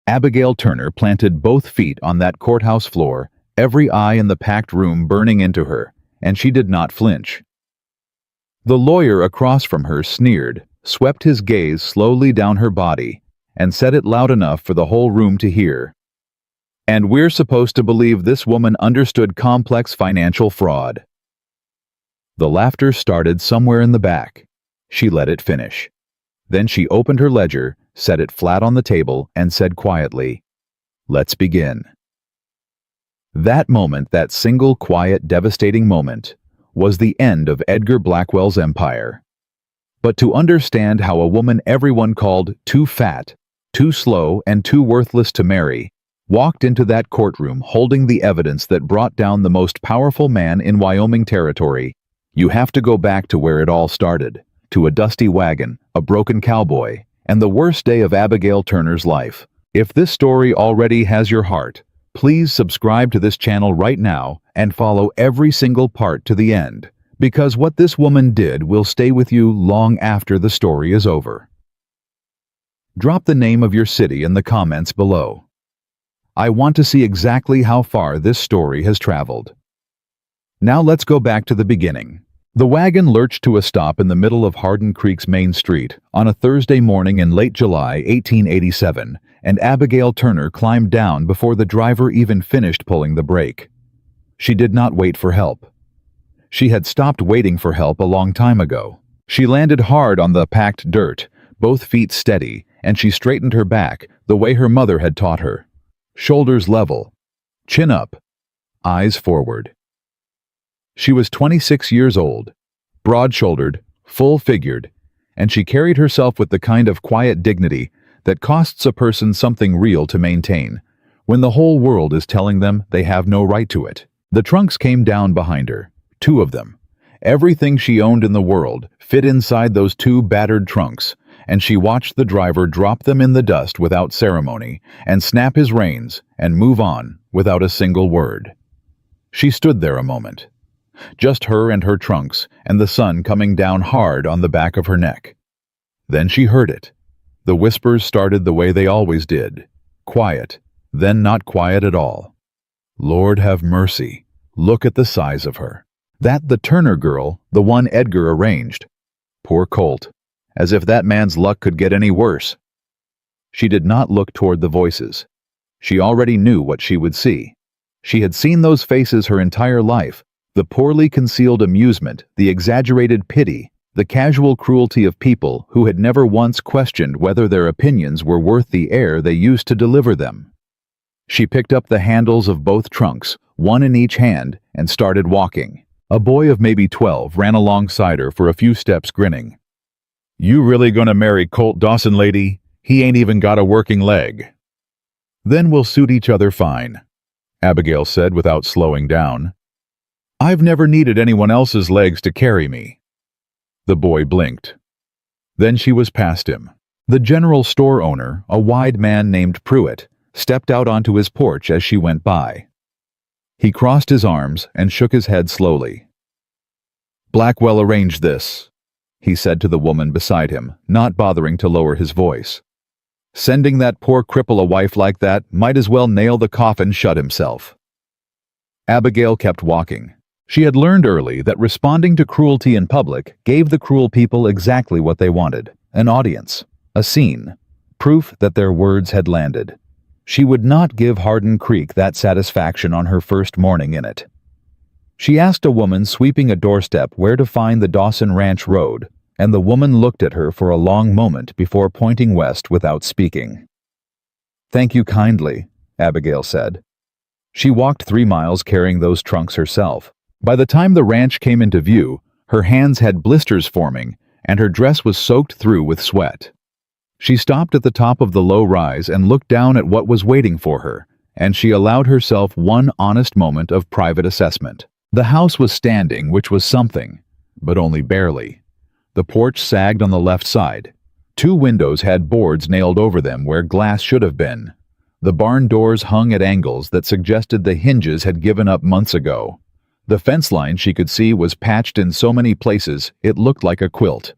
Abigail Turner planted both feet on that courthouse floor, every eye in the packed room burning into her, and she did not flinch. The lawyer across from her sneered, swept his gaze slowly down her body, and said it loud enough for the whole room to hear. "And we're supposed to believe this woman understood complex financial fraud." The laughter started somewhere in the back. She let it finish. Then she opened her ledger, set it flat on the table, and said quietly, "Let's begin." That moment, that single, quiet, devastating moment, was the end of Edgar Blackwell's empire. But to understand how a woman everyone called too fat, too slow, and too worthless to marry, walked into that courtroom holding the evidence that brought down the most powerful man in Wyoming territory, you have to go back to where it all started, to a dusty wagon, a broken cowboy, and the worst day of Abigail Turner's life. If this story already has your heart, please subscribe to this channel right now and follow every single part to the end, because what this woman did will stay with you long after the story is over. Drop the name of your city in the comments below. I want to see exactly how far this story has traveled. Now let's go back to the beginning. The wagon lurched to a stop in the middle of Hardin Creek's main street on a Thursday morning in late July 1887, and Abigail Turner climbed down before the driver even finished pulling the brake. She did not wait for help. She had stopped waiting for help a long time ago. She landed hard on the packed dirt, both feet steady, and she straightened her back the way her mother had taught her. Shoulders level, chin up, eyes forward. She was 26 years old, broad-shouldered, full-figured, and she carried herself with the kind of quiet dignity that costs a person something real to maintain, when the whole world is telling them they have no right to it. The trunks came down behind her, 2 of them. Everything she owned in the world fit inside those 2 battered trunks, and she watched the driver drop them in the dust without ceremony, and snap his reins, and move on without a single word. She stood there a moment. Just her and her trunks, and the sun coming down hard on the back of her neck. Then she heard it. The whispers started the way they always did. Quiet, then not quiet at all. Lord have mercy. Look at the size of her. That the Turner girl, the one Edgar arranged. Poor colt. As if that man's luck could get any worse. She did not look toward the voices. She already knew what she would see. She had seen those faces her entire life. The poorly concealed amusement, the exaggerated pity, the casual cruelty of people who had never once questioned whether their opinions were worth the air they used to deliver them. She picked up the handles of both trunks, one in each hand, and started walking. A boy of maybe 12 ran alongside her for a few steps grinning. "You really gonna marry Colt Dawson, lady? He ain't even got a working leg." "Then we'll suit each other fine," Abigail said without slowing down. "I've never needed anyone else's legs to carry me." The boy blinked. Then she was past him. The general store owner, a wide man named Pruitt, stepped out onto his porch as she went by. He crossed his arms and shook his head slowly. "Blackwell arranged this," he said to the woman beside him, not bothering to lower his voice. "Sending that poor cripple a wife like that might as well nail the coffin shut himself." Abigail kept walking. She had learned early that responding to cruelty in public gave the cruel people exactly what they wanted: an audience, a scene, proof that their words had landed. She would not give Hardin Creek that satisfaction on her first morning in it. She asked a woman sweeping a doorstep where to find the Dawson Ranch Road, and the woman looked at her for a long moment before pointing west without speaking. "Thank you kindly," Abigail said. She walked 3 miles carrying those trunks herself. By the time the ranch came into view, her hands had blisters forming, and her dress was soaked through with sweat. She stopped at the top of the low rise and looked down at what was waiting for her, and she allowed herself one honest moment of private assessment. The house was standing, which was something, but only barely. The porch sagged on the left side. 2 windows had boards nailed over them where glass should have been. The barn doors hung at angles that suggested the hinges had given up months ago. The fence line she could see was patched in so many places it looked like a quilt.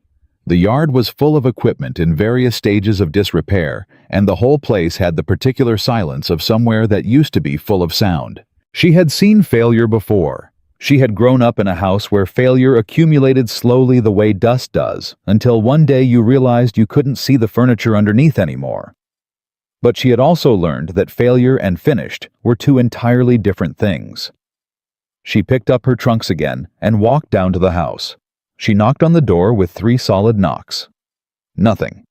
The yard was full of equipment in various stages of disrepair, and the whole place had the particular silence of somewhere that used to be full of sound. She had seen failure before. She had grown up in a house where failure accumulated slowly the way dust does, until one day you realized you couldn't see the furniture underneath anymore. But she had also learned that failure and finished were two entirely different things. She picked up her trunks again and walked down to the house. She knocked on the door with 3 solid knocks. Nothing.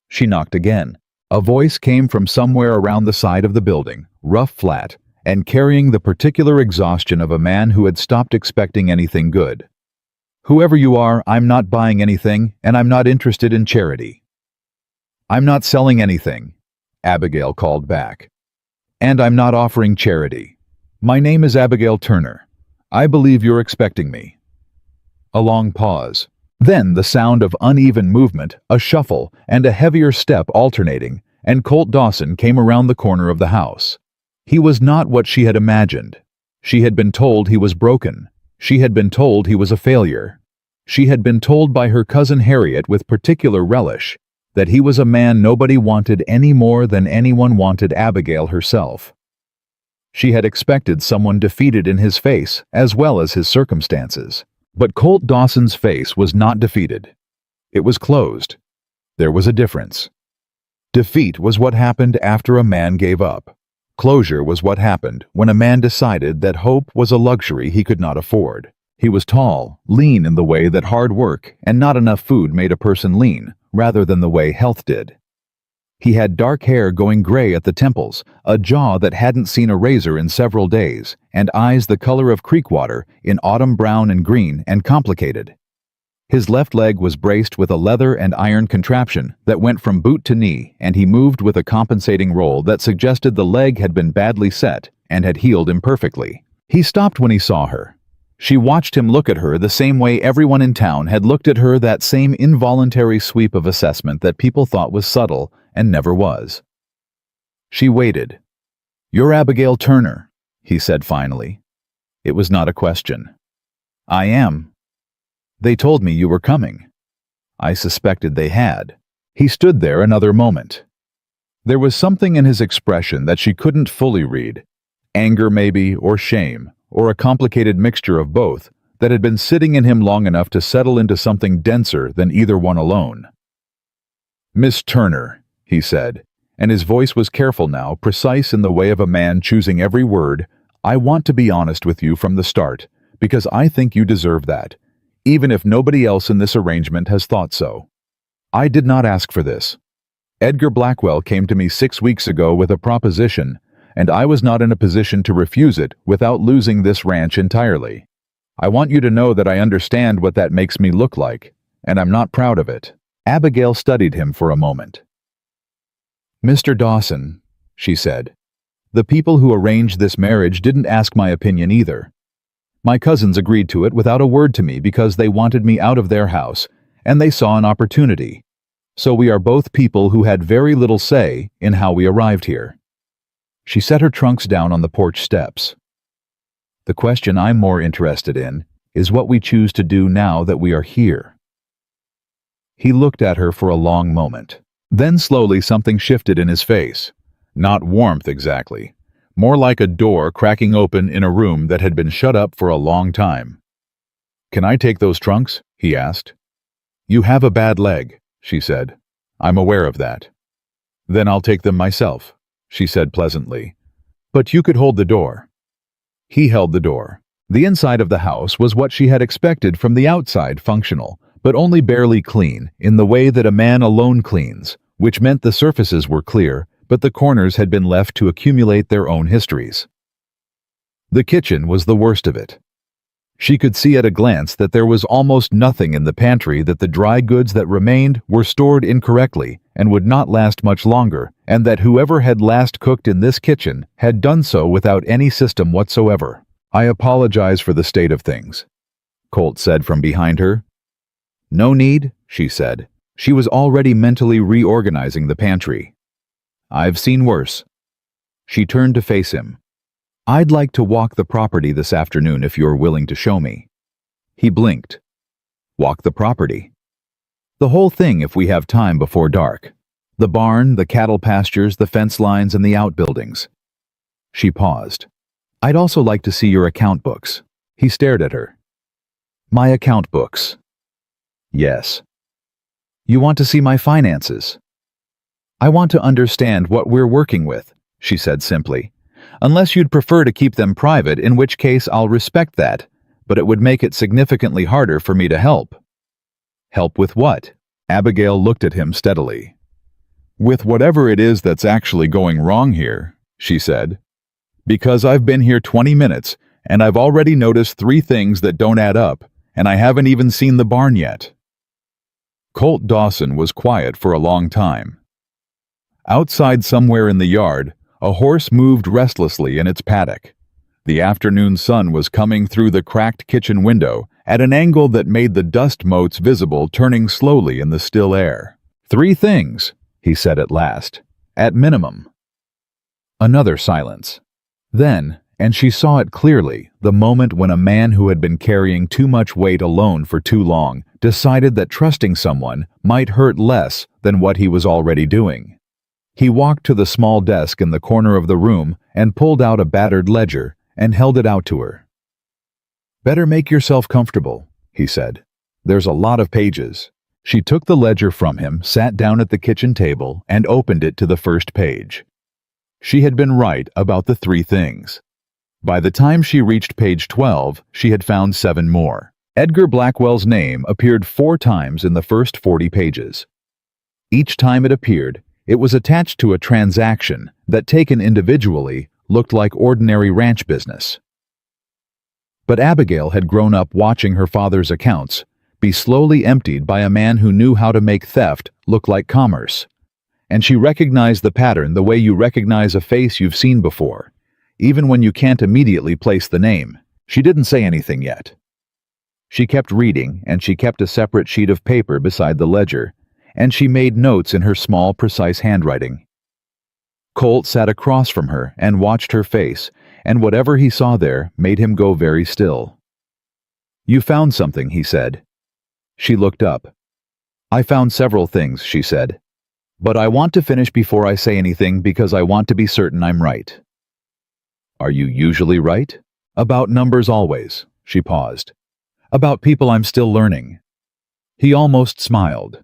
She knocked again. A voice came from somewhere around the side of the building, rough flat, and carrying the particular exhaustion of a man who had stopped expecting anything good. "Whoever you are, I'm not buying anything, and I'm not interested in charity." "I'm not selling anything," Abigail called back. "And I'm not offering charity. My name is Abigail Turner. I believe you're expecting me." A long pause. Then the sound of uneven movement, a shuffle, and a heavier step alternating, and Colt Dawson came around the corner of the house. He was not what she had imagined. She had been told he was broken. She had been told he was a failure. She had been told by her cousin Harriet with particular relish that he was a man nobody wanted any more than anyone wanted Abigail herself. She had expected someone defeated in his face as well as his circumstances. But Colt Dawson's face was not defeated. It was closed. There was a difference. Defeat was what happened after a man gave up. Closure was what happened when a man decided that hope was a luxury he could not afford. He was tall, lean in the way that hard work and not enough food made a person lean, rather than the way health did. He had dark hair going gray at the temples, a jaw that hadn't seen a razor in several days, and eyes the color of creek water in autumn brown and green and complicated. His left leg was braced with a leather and iron contraption that went from boot to knee, and he moved with a compensating roll that suggested the leg had been badly set and had healed imperfectly. He stopped when he saw her. She watched him look at her the same way everyone in town had looked at her, that same involuntary sweep of assessment that people thought was subtle and never was. She waited. "You're Abigail Turner," he said finally. It was not a question. "I am. They told me you were coming." I suspected they had. He stood there another moment. There was something in his expression that she couldn't fully read. Anger maybe, or shame, or a complicated mixture of both, that had been sitting in him long enough to settle into something denser than either one alone. "Miss Turner," he said, and his voice was careful now, precise in the way of a man choosing every word. "I want to be honest with you from the start, because I think you deserve that, even if nobody else in this arrangement has thought so. I did not ask for this. Edgar Blackwell came to me 6 weeks ago with a proposition, and I was not in a position to refuse it without losing this ranch entirely. I want you to know that I understand what that makes me look like, and I'm not proud of it." Abigail studied him for a moment. "Mr. Dawson," she said, "the people who arranged this marriage didn't ask my opinion either. My cousins agreed to it without a word to me because they wanted me out of their house, and they saw an opportunity. So we are both people who had very little say in how we arrived here." She set her trunks down on the porch steps. "The question I'm more interested in is what we choose to do now that we are here." He looked at her for a long moment. Then slowly something shifted in his face. Not warmth exactly. More like a door cracking open in a room that had been shut up for a long time. "Can I take those trunks?" he asked. "You have a bad leg," she said. "I'm aware of that." "Then I'll take them myself," she said pleasantly. "But you could hold the door." He held the door. The inside of the house was what she had expected from the outside, functional, but only barely clean, in the way that a man alone cleans, which meant the surfaces were clear, but the corners had been left to accumulate their own histories. The kitchen was the worst of it. She could see at a glance that there was almost nothing in the pantry, that the dry goods that remained were stored incorrectly and would not last much longer, and that whoever had last cooked in this kitchen had done so without any system whatsoever. "I apologize for the state of things," Colt said from behind her. "No need," she said. She was already mentally reorganizing the pantry. "I've seen worse." She turned to face him. "I'd like to walk the property this afternoon if you're willing to show me." He blinked. "Walk the property?" The whole thing if we have time before dark. The barn, the cattle pastures, the fence lines, and the outbuildings. She paused. I'd also like to see your account books. He stared at her. My account books. Yes. You want to see my finances? I want to understand what we're working with, she said simply. Unless you'd prefer to keep them private, in which case I'll respect that, but it would make it significantly harder for me to help. Help with what? Abigail looked at him steadily. With whatever it is that's actually going wrong here, she said. Because I've been here 20 minutes, and I've already noticed 3 things that don't add up, and I haven't even seen the barn yet. Colt Dawson was quiet for a long time. Outside somewhere in the yard, a horse moved restlessly in its paddock. The afternoon sun was coming through the cracked kitchen window at an angle that made the dust motes visible, turning slowly in the still air. 3 things, he said at last, at minimum. Another silence. Then, and she saw it clearly, the moment when a man who had been carrying too much weight alone for too long decided that trusting someone might hurt less than what he was already doing. He walked to the small desk in the corner of the room and pulled out a battered ledger and held it out to her. Better make yourself comfortable, he said. There's a lot of pages. She took the ledger from him, sat down at the kitchen table, and opened it to the first page. She had been right about the 3 things. By the time she reached page 12, she had found 7 more. Edgar Blackwell's name appeared 4 times in the first 40 pages. Each time it appeared, it was attached to a transaction that, taken individually, looked like ordinary ranch business. But Abigail had grown up watching her father's accounts be slowly emptied by a man who knew how to make theft look like commerce. And she recognized the pattern the way you recognize a face you've seen before, even when you can't immediately place the name. She didn't say anything yet. She kept reading, and she kept a separate sheet of paper beside the ledger, and she made notes in her small, precise handwriting. Colt sat across from her and watched her face, and whatever he saw there made him go very still. You found something, he said. She looked up. I found several things, she said. But I want to finish before I say anything because I want to be certain I'm right. Are you usually right? About numbers always, she paused. About people I'm still learning. He almost smiled.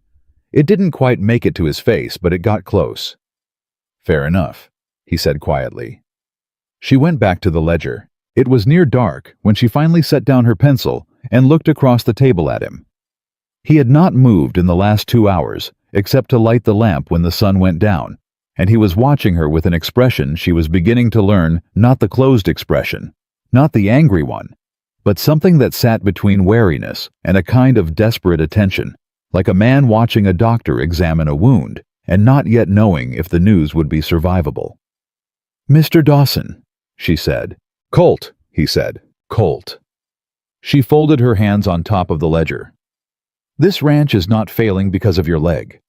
It didn't quite make it to his face, but it got close. Fair enough, he said quietly. She went back to the ledger. It was near dark when she finally set down her pencil and looked across the table at him. He had not moved in the last 2 hours, except to light the lamp when the sun went down, and he was watching her with an expression she was beginning to learn, not the closed expression, not the angry one, but something that sat between wariness and a kind of desperate attention, like a man watching a doctor examine a wound and not yet knowing if the news would be survivable. Mr. Dawson, she said. Colt, he said. Colt. She folded her hands on top of the ledger. This ranch is not failing because of your leg.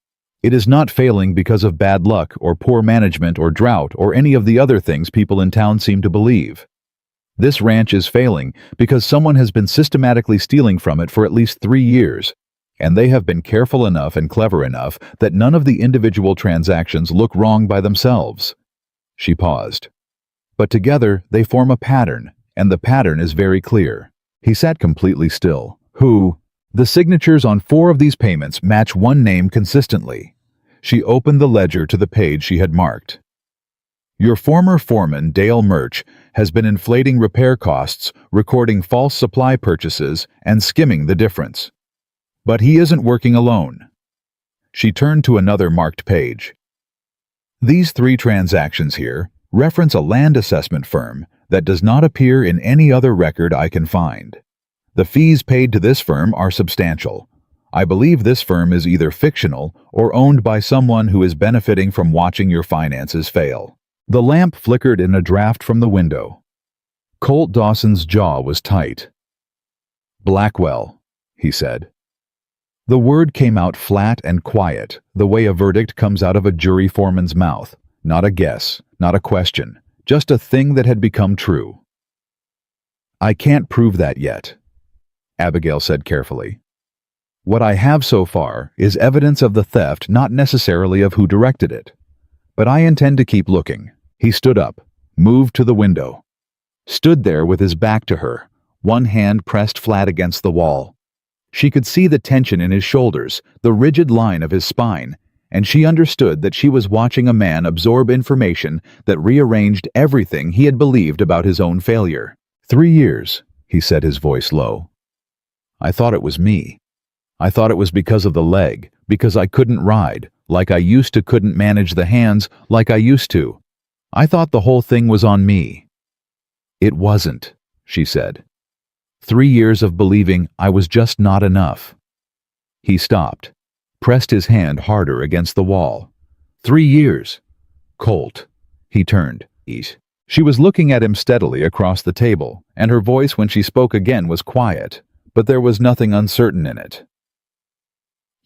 It is not failing because of bad luck or poor management or drought or any of the other things people in town seem to believe. This ranch is failing because someone has been systematically stealing from it for at least 3 years, and they have been careful enough and clever enough that none of the individual transactions look wrong by themselves. She paused. But together they form a pattern, and the pattern is very clear. He sat completely still. The signatures on 4 of these payments match one name consistently. She opened the ledger to the page she had marked. Your former foreman, Dale Murch, has been inflating repair costs, recording false supply purchases, and skimming the difference. But he isn't working alone. She turned to another marked page. These 3 transactions here reference a land assessment firm that does not appear in any other record I can find. The fees paid to this firm are substantial. I believe this firm is either fictional or owned by someone who is benefiting from watching your finances fail. The lamp flickered in a draft from the window. Colt Dawson's jaw was tight. Blackwell, he said. The word came out flat and quiet, the way a verdict comes out of a jury foreman's mouth. Not a guess, not a question, just a thing that had become true. I can't prove that yet, Abigail said carefully. What I have so far is evidence of the theft, not necessarily of who directed it. But I intend to keep looking." He stood up, moved to the window, stood there with his back to her, one hand pressed flat against the wall. She could see the tension in his shoulders, the rigid line of his spine, and she understood that she was watching a man absorb information that rearranged everything he had believed about his own failure. 3 years, he said, his voice low. "I thought it was me. I thought it was because of the leg, because I couldn't ride, like I used to, couldn't manage the hands, like I used to. I thought the whole thing was on me." "It wasn't," she said. 3 years of believing I was just not enough." He stopped, pressed his hand harder against the wall. 3 years. "Colt." He turned. "Eat." She was looking at him steadily across the table, and her voice when she spoke again was quiet, but there was nothing uncertain in it.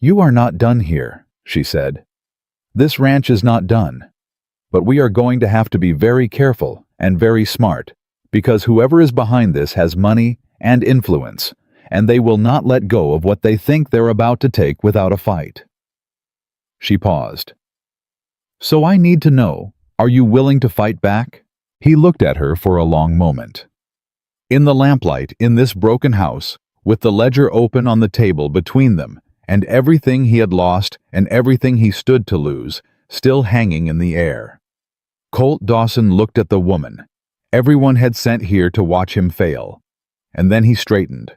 "You are not done here," she said. "This ranch is not done. But we are going to have to be very careful and very smart, because whoever is behind this has money and influence, and they will not let go of what they think they're about to take without a fight." She paused. "So I need to know, are you willing to fight back?" He looked at her for a long moment. In the lamplight, in this broken house, with the ledger open on the table between them, and everything he had lost and everything he stood to lose still hanging in the air. Colt Dawson looked at the woman everyone had sent here to watch him fail, and then he straightened.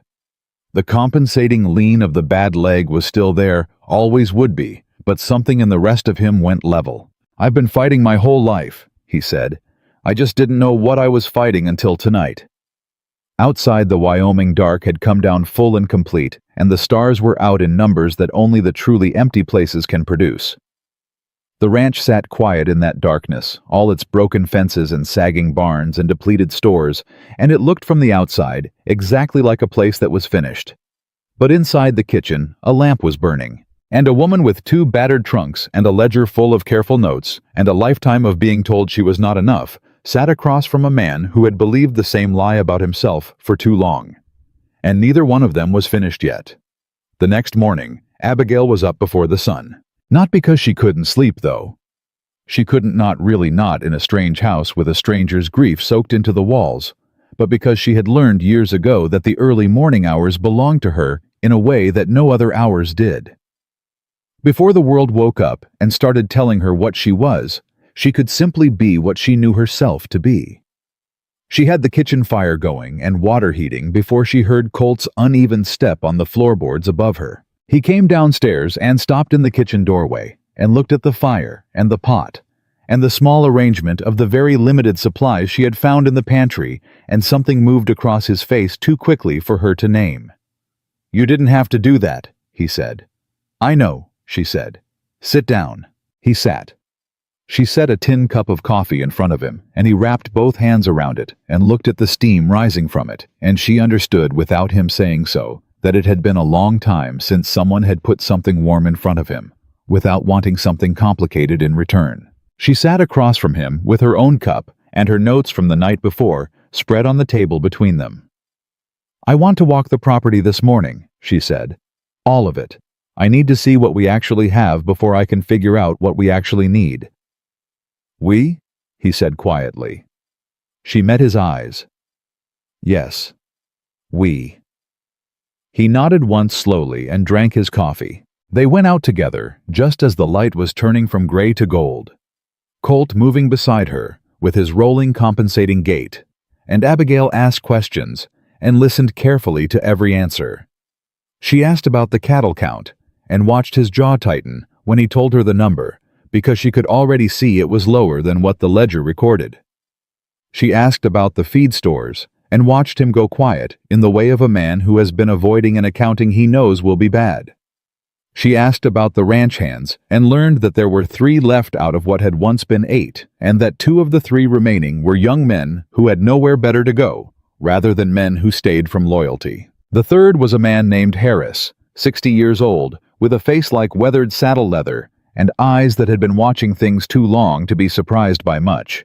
The compensating lean of the bad leg was still there, always would be, but something in the rest of him went level. "I've been fighting my whole life," he said. "I just didn't know what I was fighting until tonight." Outside, the Wyoming dark had come down full and complete, and the stars were out in numbers that only the truly empty places can produce. The ranch sat quiet in that darkness, all its broken fences and sagging barns and depleted stores, and it looked from the outside exactly like a place that was finished. But inside the kitchen, a lamp was burning, and a woman with 2 battered trunks and a ledger full of careful notes and a lifetime of being told she was not enough sat across from a man who had believed the same lie about himself for too long. And neither one of them was finished yet. The next morning, Abigail was up before the sun. Not because she couldn't sleep, though. She couldn't, not really, not in a strange house with a stranger's grief soaked into the walls, but because she had learned years ago that the early morning hours belonged to her in a way that no other hours did. Before the world woke up and started telling her what she was, she could simply be what she knew herself to be. She had the kitchen fire going and water heating before she heard Colt's uneven step on the floorboards above her. He came downstairs and stopped in the kitchen doorway and looked at the fire and the pot and the small arrangement of the very limited supplies she had found in the pantry, and something moved across his face too quickly for her to name. "You didn't have to do that," he said. "I know," she said. "Sit down." He sat. She set a tin cup of coffee in front of him, and he wrapped both hands around it and looked at the steam rising from it, and she understood without him saying so that it had been a long time since someone had put something warm in front of him, without wanting something complicated in return. She sat across from him with her own cup and her notes from the night before spread on the table between them. "I want to walk the property this morning," she said. "All of it. I need to see what we actually have before I can figure out what we actually need." "We?" he said quietly. She met his eyes. "Yes, we." He nodded once slowly and drank his coffee. They went out together, just as the light was turning from gray to gold. Colt moving beside her, with his rolling compensating gait, and Abigail asked questions and listened carefully to every answer. She asked about the cattle count and watched his jaw tighten when he told her the number, because she could already see it was lower than what the ledger recorded. She asked about the feed stores and watched him go quiet in the way of a man who has been avoiding an accounting he knows will be bad. She asked about the ranch hands and learned that there were 3 left out of what had once been 8, and that 2 of the 3 remaining were young men who had nowhere better to go, rather than men who stayed from loyalty. The third was a man named Harris, 60 years old, with a face like weathered saddle leather and eyes that had been watching things too long to be surprised by much.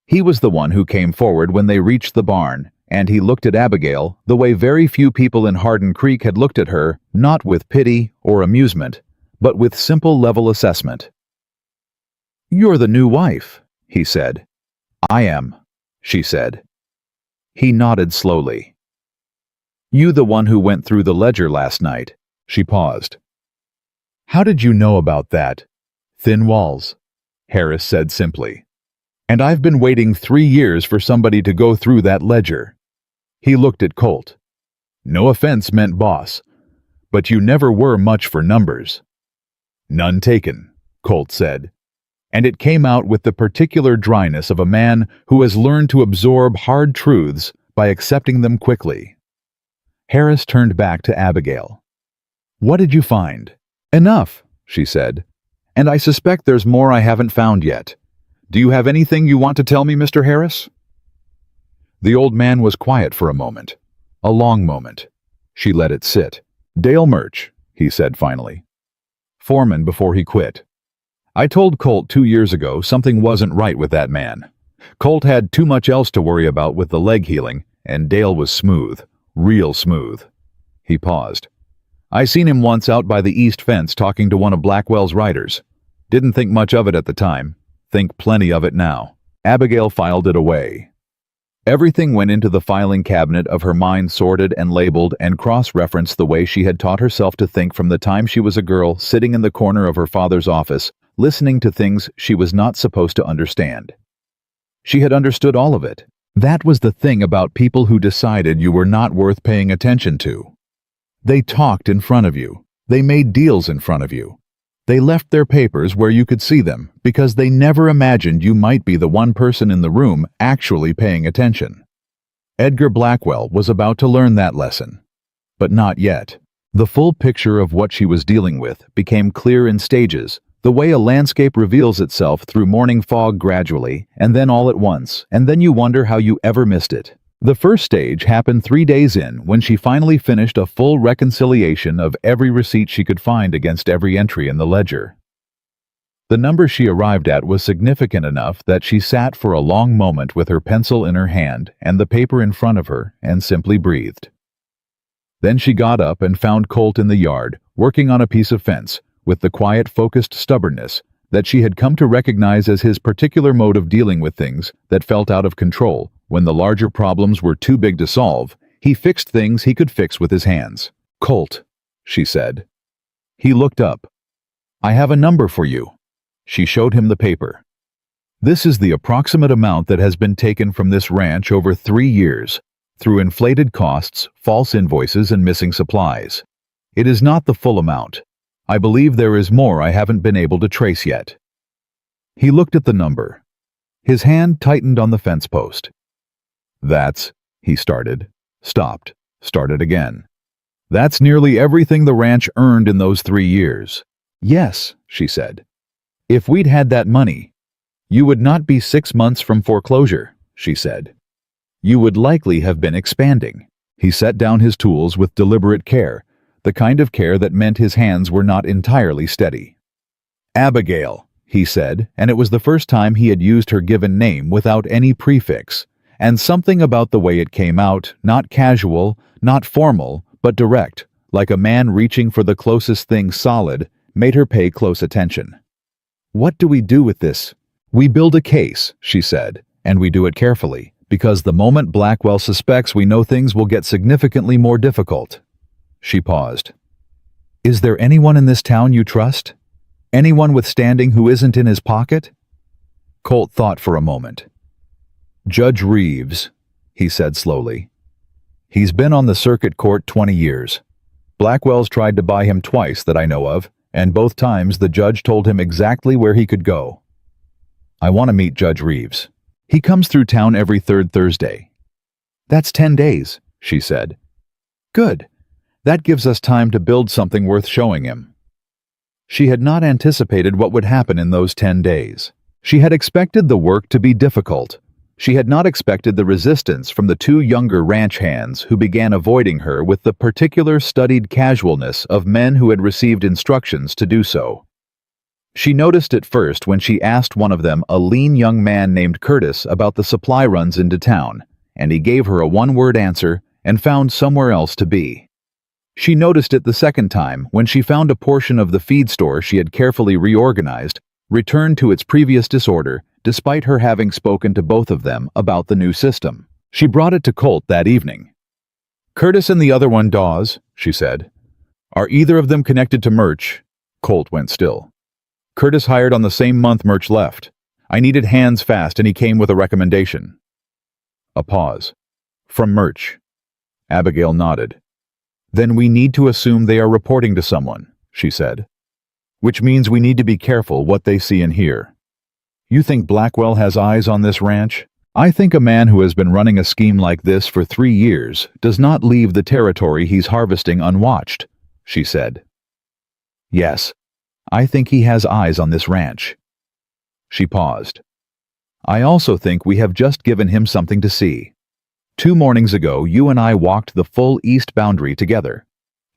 He was the one who came forward when they reached the barn and he looked at Abigail the way very few people in Hardin Creek had looked at her, not with pity or amusement, but with simple level assessment. "You're the new wife," he said. "I am," she said. He nodded slowly. "You the one who went through the ledger last night?" She paused. "How did you know about that?" "Thin walls," Harris said simply. "And I've been waiting 3 years for somebody to go through that ledger." He looked at Colt. "No offense meant, boss, but you never were much for numbers." "None taken," Colt said. And it came out with the particular dryness of a man who has learned to absorb hard truths by accepting them quickly. Harris turned back to Abigail. "What did you find?" "Enough," she said. "And I suspect there's more I haven't found yet. Do you have anything you want to tell me, Mr. Harris?" The old man was quiet for a moment. A long moment. She let it sit. "Dale Murch," he said finally. "Foreman before he quit. I told Colt 2 years ago something wasn't right with that man. Colt had too much else to worry about with the leg healing, and Dale was smooth, real smooth." He paused. "I seen him once out by the east fence talking to one of Blackwell's riders. Didn't think much of it at the time. Think plenty of it now." Abigail filed it away. Everything went into the filing cabinet of her mind, sorted and labeled and cross-referenced the way she had taught herself to think from the time she was a girl sitting in the corner of her father's office, listening to things she was not supposed to understand. She had understood all of it. That was the thing about people who decided you were not worth paying attention to. They talked in front of you. They made deals in front of you. They left their papers where you could see them because they never imagined you might be the one person in the room actually paying attention. Edgar Blackwell was about to learn that lesson. But not yet. The full picture of what she was dealing with became clear in stages, the way a landscape reveals itself through morning fog gradually, and then all at once, and then you wonder how you ever missed it. The first stage happened 3 days in when she finally finished a full reconciliation of every receipt she could find against every entry in the ledger. The number she arrived at was significant enough that she sat for a long moment with her pencil in her hand and the paper in front of her and simply breathed. Then she got up and found Colt in the yard, working on a piece of fence, with the quiet, focused stubbornness that she had come to recognize as his particular mode of dealing with things that felt out of control. When the larger problems were too big to solve, he fixed things he could fix with his hands. "Colt," she said. He looked up. "I have a number for you." She showed him the paper. "This is the approximate amount that has been taken from this ranch over 3 years, through inflated costs, false invoices, and missing supplies. It is not the full amount. I believe there is more I haven't been able to trace yet." He looked at the number. His hand tightened on the fence post. "That's," he started, stopped, started again. "That's nearly everything the ranch earned in those 3 years. "Yes," she said. "If we'd had that money, you would not be 6 months from foreclosure," she said. "You would likely have been expanding." He set down his tools with deliberate care, the kind of care that meant his hands were not entirely steady. "Abigail," he said, and it was the first time he had used her given name without any prefix. And something about the way it came out, not casual, not formal, but direct, like a man reaching for the closest thing solid, made her pay close attention. "What do we do with this?" "We build a case," she said, "and we do it carefully, because the moment Blackwell suspects we know things will get significantly more difficult." She paused. "Is there anyone in this town you trust? Anyone with standing who isn't in his pocket?" Colt thought for a moment. "Judge Reeves," he said slowly. "He's been on the circuit court 20 years. Blackwell's tried to buy him twice that I know of, and both times the judge told him exactly where he could go. I want to meet Judge Reeves. He comes through town every 3rd Thursday." "That's 10 days, she said. "Good. That gives us time to build something worth showing him." She had not anticipated what would happen in those 10 days. She had expected the work to be difficult. She had not expected the resistance from the 2 younger ranch hands who began avoiding her with the particular studied casualness of men who had received instructions to do so. She noticed it first when she asked one of them, a lean young man named Curtis, about the supply runs into town, and he gave her a one-word answer and found somewhere else to be. She noticed it the second time when she found a portion of the feed store she had carefully reorganized returned to its previous disorder, despite her having spoken to both of them about the new system. She brought it to Colt that evening. "Curtis and the other one, Dawes," she said. "Are either of them connected to Murch?" Colt went still. "Curtis hired on the same month Murch left. I needed hands fast and he came with a recommendation." A pause. "From Murch." Abigail nodded. "Then we need to assume they are reporting to someone," she said. "Which means we need to be careful what they see and hear. You think Blackwell has eyes on this ranch? I think a man who has been running a scheme like this for 3 years does not leave the territory he's harvesting unwatched," she said. "Yes, I think he has eyes on this ranch." She paused. "I also think we have just given him something to see. 2 mornings ago, you and I walked the full east boundary together.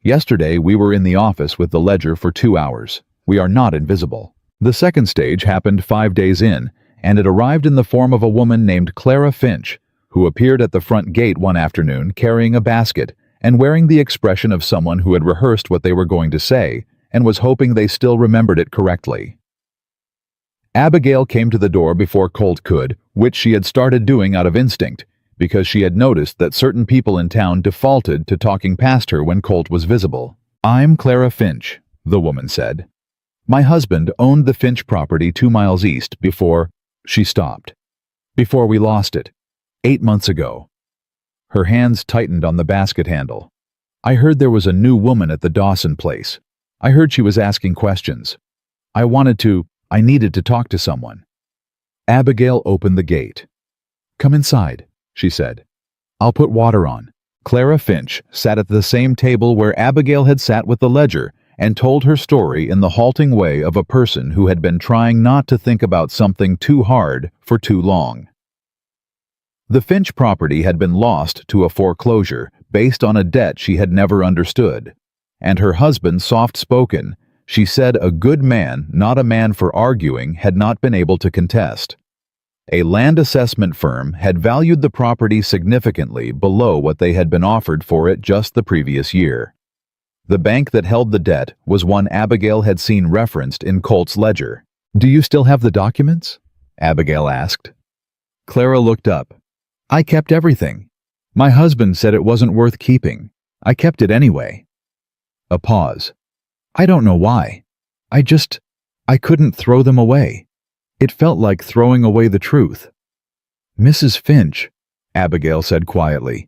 Yesterday, we were in the office with the ledger for 2 hours. We are not invisible. The second stage happened 5 days in, and it arrived in the form of a woman named Clara Finch, who appeared at the front gate one afternoon carrying a basket and wearing the expression of someone who had rehearsed what they were going to say and was hoping they still remembered it correctly. Abigail came to the door before Colt could, which she had started doing out of instinct, because she had noticed that certain people in town defaulted to talking past her when Colt was visible. "I'm Clara Finch," the woman said. "My husband owned the Finch property 2 miles east before—" She stopped. "Before we lost it. 8 months ago." Her hands tightened on the basket handle. "I heard there was a new woman at the Dawson place. I heard she was asking questions. I needed to talk to someone." Abigail opened the gate. "Come inside," she said. "I'll put water on." Clara Finch sat at the same table where Abigail had sat with the ledger and told her story in the halting way of a person who had been trying not to think about something too hard for too long. The Finch property had been lost to a foreclosure based on a debt she had never understood, and her husband, soft-spoken, she said a good man, not a man for arguing, had not been able to contest. A land assessment firm had valued the property significantly below what they had been offered for it just the previous year. The bank that held the debt was one Abigail had seen referenced in Colt's ledger. "Do you still have the documents?" Abigail asked. Clara looked up. "I kept everything. My husband said it wasn't worth keeping. I kept it anyway." A pause. "I don't know why. I couldn't throw them away. It felt like throwing away the truth." "Mrs. Finch," Abigail said quietly,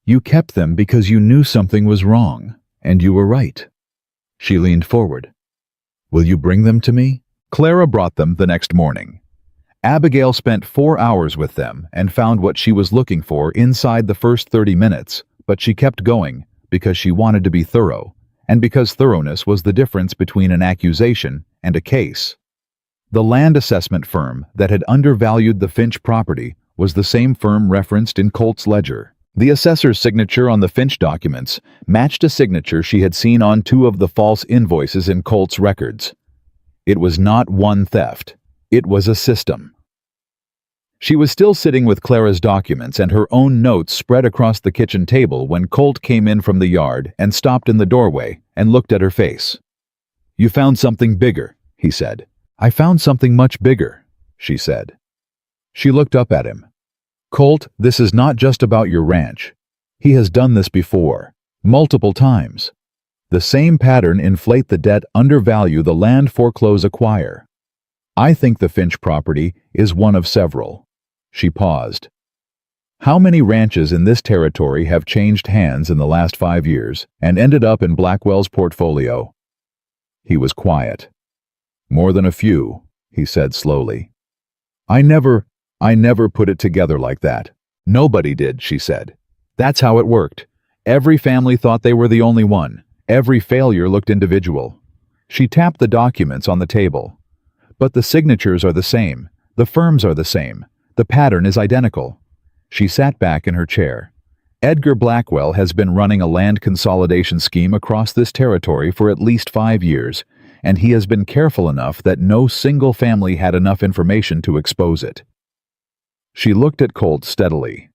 "you kept them because you knew something was wrong, and you were right." She leaned forward. "Will you bring them to me?" Clara brought them the next morning. Abigail spent 4 hours with them and found what she was looking for inside the first 30 minutes, but she kept going because she wanted to be thorough, and because thoroughness was the difference between an accusation and a case. The land assessment firm that had undervalued the Finch property was the same firm referenced in Colt's ledger. The assessor's signature on the Finch documents matched a signature she had seen on 2 of the false invoices in Colt's records. It was not one theft. It was a system. She was still sitting with Clara's documents and her own notes spread across the kitchen table when Colt came in from the yard and stopped in the doorway and looked at her face. "You found something bigger," he said. "I found something much bigger," she said. She looked up at him. "Colt, this is not just about your ranch. He has done this before, multiple times. The same pattern: inflate the debt, undervalue the land, foreclose, acquire. I think the Finch property is one of several." She paused. "How many ranches in this territory have changed hands in the last 5 years and ended up in Blackwell's portfolio?" He was quiet. "More than a few," he said slowly. I never put it together like that." "Nobody did," she said. "That's how it worked. Every family thought they were the only one. Every failure looked individual." She tapped the documents on the table. "But the signatures are the same. The firms are the same. The pattern is identical." She sat back in her chair. "Edgar Blackwell has been running a land consolidation scheme across this territory for at least 5 years, and he has been careful enough that no single family had enough information to expose it." She looked at Colt steadily.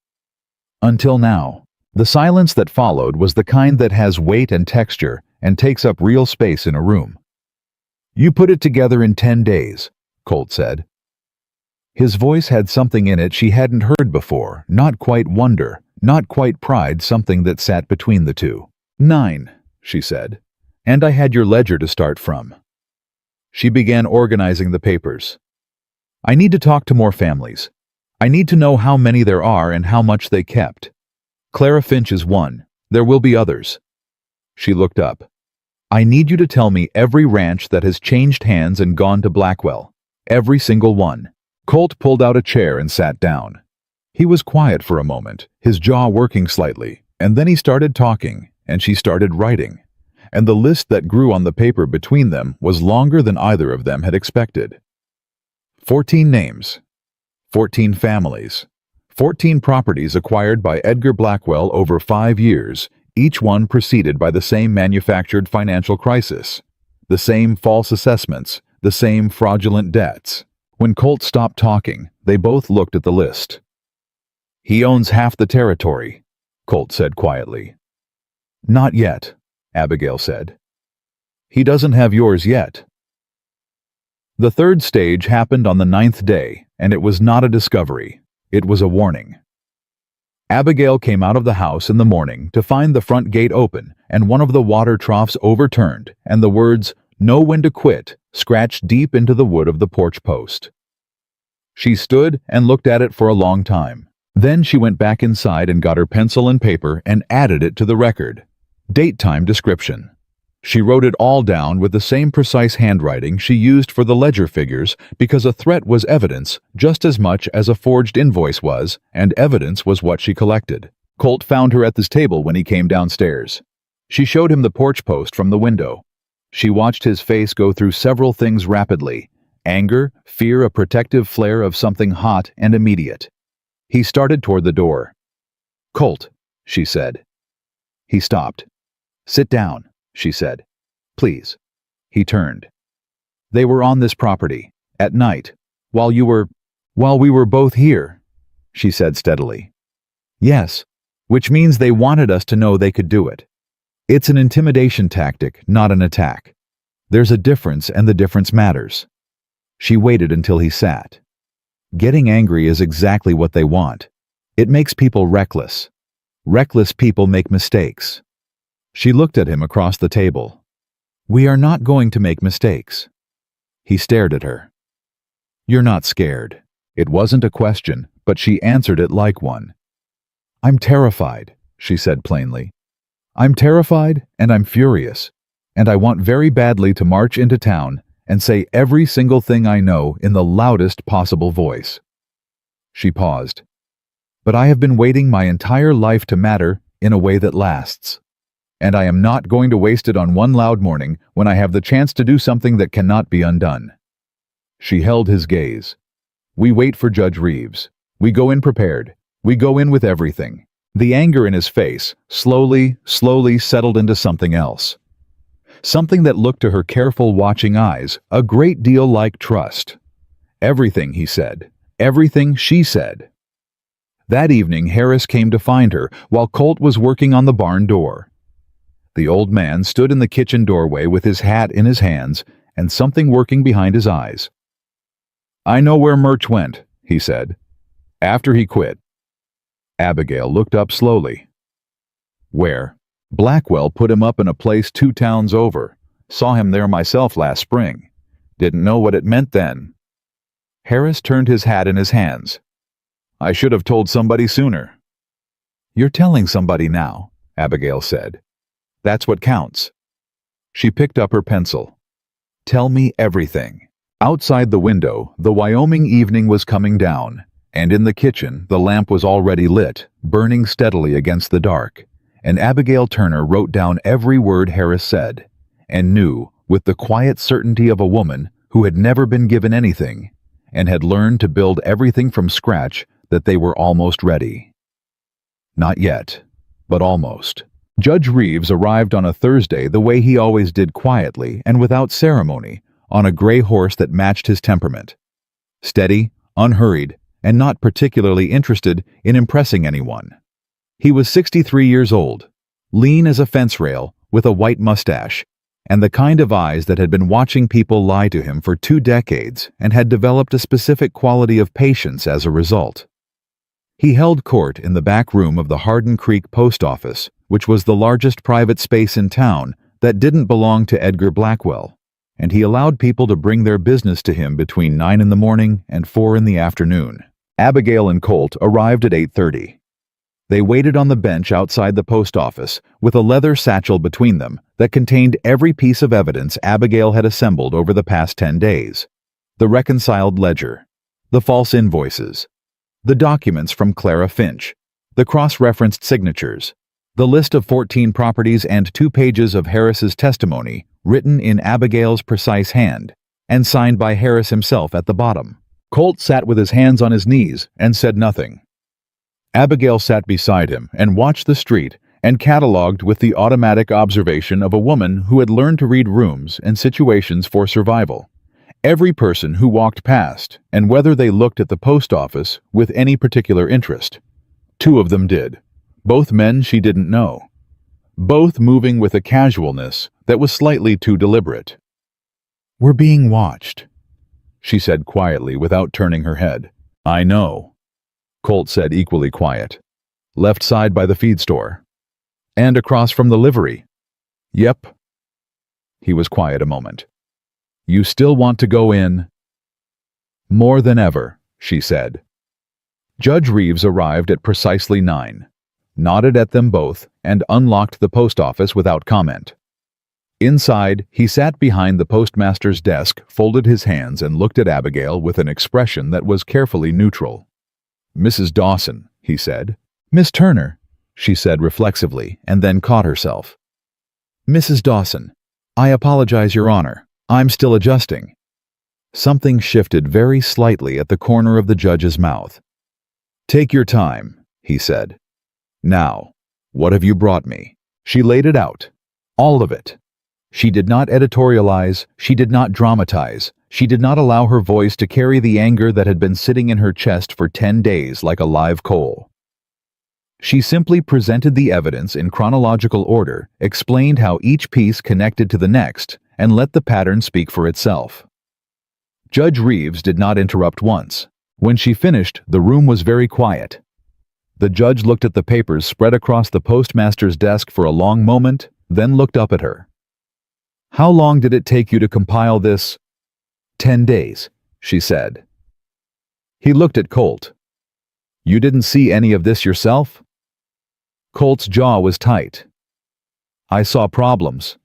Until now. The silence that followed was the kind that has weight and texture and takes up real space in a room. "You put it together in 10 days, Colt said. His voice had something in it she hadn't heard before, not quite wonder, not quite pride, something that sat between the two. 9, she said. And I had your ledger to start from. She began organizing the papers. I need to talk to more families. I need to know how many there are and how much they kept. Clara Finch is one. There will be others. She looked up. I need you to tell me every ranch that has changed hands and gone to Blackwell. Every single one. Colt pulled out a chair and sat down. He was quiet for a moment, his jaw working slightly, and then he started talking, and she started writing. And the list that grew on the paper between them was longer than either of them had expected. 14 names. 14 families. 14 properties acquired by Edgar Blackwell over 5 years, each one preceded by the same manufactured financial crisis, the same false assessments, the same fraudulent debts. When Colt stopped talking, they both looked at the list. He owns half the territory, Colt said quietly. Not yet, Abigail said. He doesn't have yours yet. The third stage happened on the 9th day, and it was not a discovery. It was a warning. Abigail came out of the house in the morning to find the front gate open and one of the water troughs overturned and the words, "Know when to quit," scratched deep into the wood of the porch post. She stood and looked at it for a long time. Then she went back inside and got her pencil and paper and added it to the record. Date time description. She wrote it all down with the same precise handwriting she used for the ledger figures because a threat was evidence just as much as a forged invoice was, and evidence was what she collected. Colt found her at this table when he came downstairs. She showed him the porch post from the window. She watched his face go through several things rapidly: anger, fear, a protective flare of something hot and immediate. He started toward the door. "Colt," she said. He stopped. "Sit down," she said. "Please." He turned. "They were on this property, at night, while we were both here," she said steadily. "Yes, which means they wanted us to know they could do it. It's an intimidation tactic, not an attack. There's a difference, and the difference matters." She waited until he sat. Getting angry is exactly what they want. It makes people reckless. Reckless people make mistakes. She looked at him across the table. "We are not going to make mistakes." He stared at her. "You're not scared." It wasn't a question, but she answered it like one. "I'm terrified," she said plainly. "I'm terrified and I'm furious, and I want very badly to march into town and say every single thing I know in the loudest possible voice." She paused. "But I have been waiting my entire life to matter in a way that lasts. And I am not going to waste it on one loud morning when I have the chance to do something that cannot be undone." She held his gaze. "We wait for Judge Reeves. We go in prepared. We go in with everything." The anger in his face slowly settled into something else. Something that looked to her careful, watching eyes a great deal like trust. Everything he said, everything she said. That evening, Harris came to find her while Colt was working on the barn door. The old man stood in the kitchen doorway with his hat in his hands and something working behind his eyes. "I know where Murch went," he said. "After he quit." Abigail looked up slowly. "Where?" "Blackwell put him up in a place 2 towns over. Saw him there myself last spring. Didn't know what it meant then." Harris turned his hat in his hands. "I should have told somebody sooner." "You're telling somebody now," Abigail said. "That's what counts." She picked up her pencil. "Tell me everything." Outside the window, the Wyoming evening was coming down, and in the kitchen, the lamp was already lit, burning steadily against the dark, and Abigail Turner wrote down every word Harris said, and knew, with the quiet certainty of a woman who had never been given anything, and had learned to build everything from scratch, that they were almost ready. Not yet, but almost. Judge Reeves arrived on a Thursday the way he always did, quietly and without ceremony, on a gray horse that matched his temperament. Steady, unhurried, and not particularly interested in impressing anyone. He was 63 years old, lean as a fence rail, with a white mustache, and the kind of eyes that had been watching people lie to him for 2 decades and had developed a specific quality of patience as a result. He held court in the back room of the Hardin Creek Post Office, which was the largest private space in town that didn't belong to Edgar Blackwell, and he allowed people to bring their business to him between 9 in the morning and 4 in the afternoon. Abigail and Colt arrived at 8:30. They waited on the bench outside the post office with a leather satchel between them that contained every piece of evidence Abigail had assembled over the past 10 days. The reconciled ledger, the false invoices, the documents from Clara Finch, the cross-referenced signatures, the list of 14 properties and 2 pages of Harris's testimony written in Abigail's precise hand and signed by Harris himself at the bottom. Colt sat with his hands on his knees and said nothing. Abigail sat beside him and watched the street and catalogued with the automatic observation of a woman who had learned to read rooms and situations for survival. Every person who walked past, and whether they looked at the post office with any particular interest. 2 of them did. Both men she didn't know. Both moving with a casualness that was slightly too deliberate. "We're being watched," she said quietly without turning her head. "I know," Colt said, equally quiet. "Left side by the feed store. And across from the livery." "Yep." He was quiet a moment. "You still want to go in?" "More than ever," she said. Judge Reeves arrived at precisely 9, nodded at them both, and unlocked the post office without comment. Inside, he sat behind the postmaster's desk, folded his hands, and looked at Abigail with an expression that was carefully neutral. "Mrs. Dawson," he said. "Miss Turner," she said reflexively, and then caught herself. "Mrs. Dawson, I apologize, Your Honor. I'm still adjusting." Something shifted very slightly at the corner of the judge's mouth. "Take your time," he said. "Now, what have you brought me?" She laid it out. All of it. She did not editorialize, she did not dramatize, she did not allow her voice to carry the anger that had been sitting in her chest for 10 days like a live coal. She simply presented the evidence in chronological order, explained how each piece connected to the next, and let the pattern speak for itself. Judge Reeves did not interrupt once. When she finished, the room was very quiet. The judge looked at the papers spread across the postmaster's desk for a long moment, then looked up at her. "How long did it take you to compile this?" 10 days, she said. He looked at Colt. "You didn't see any of this yourself?" Colt's jaw was tight. "I saw problems.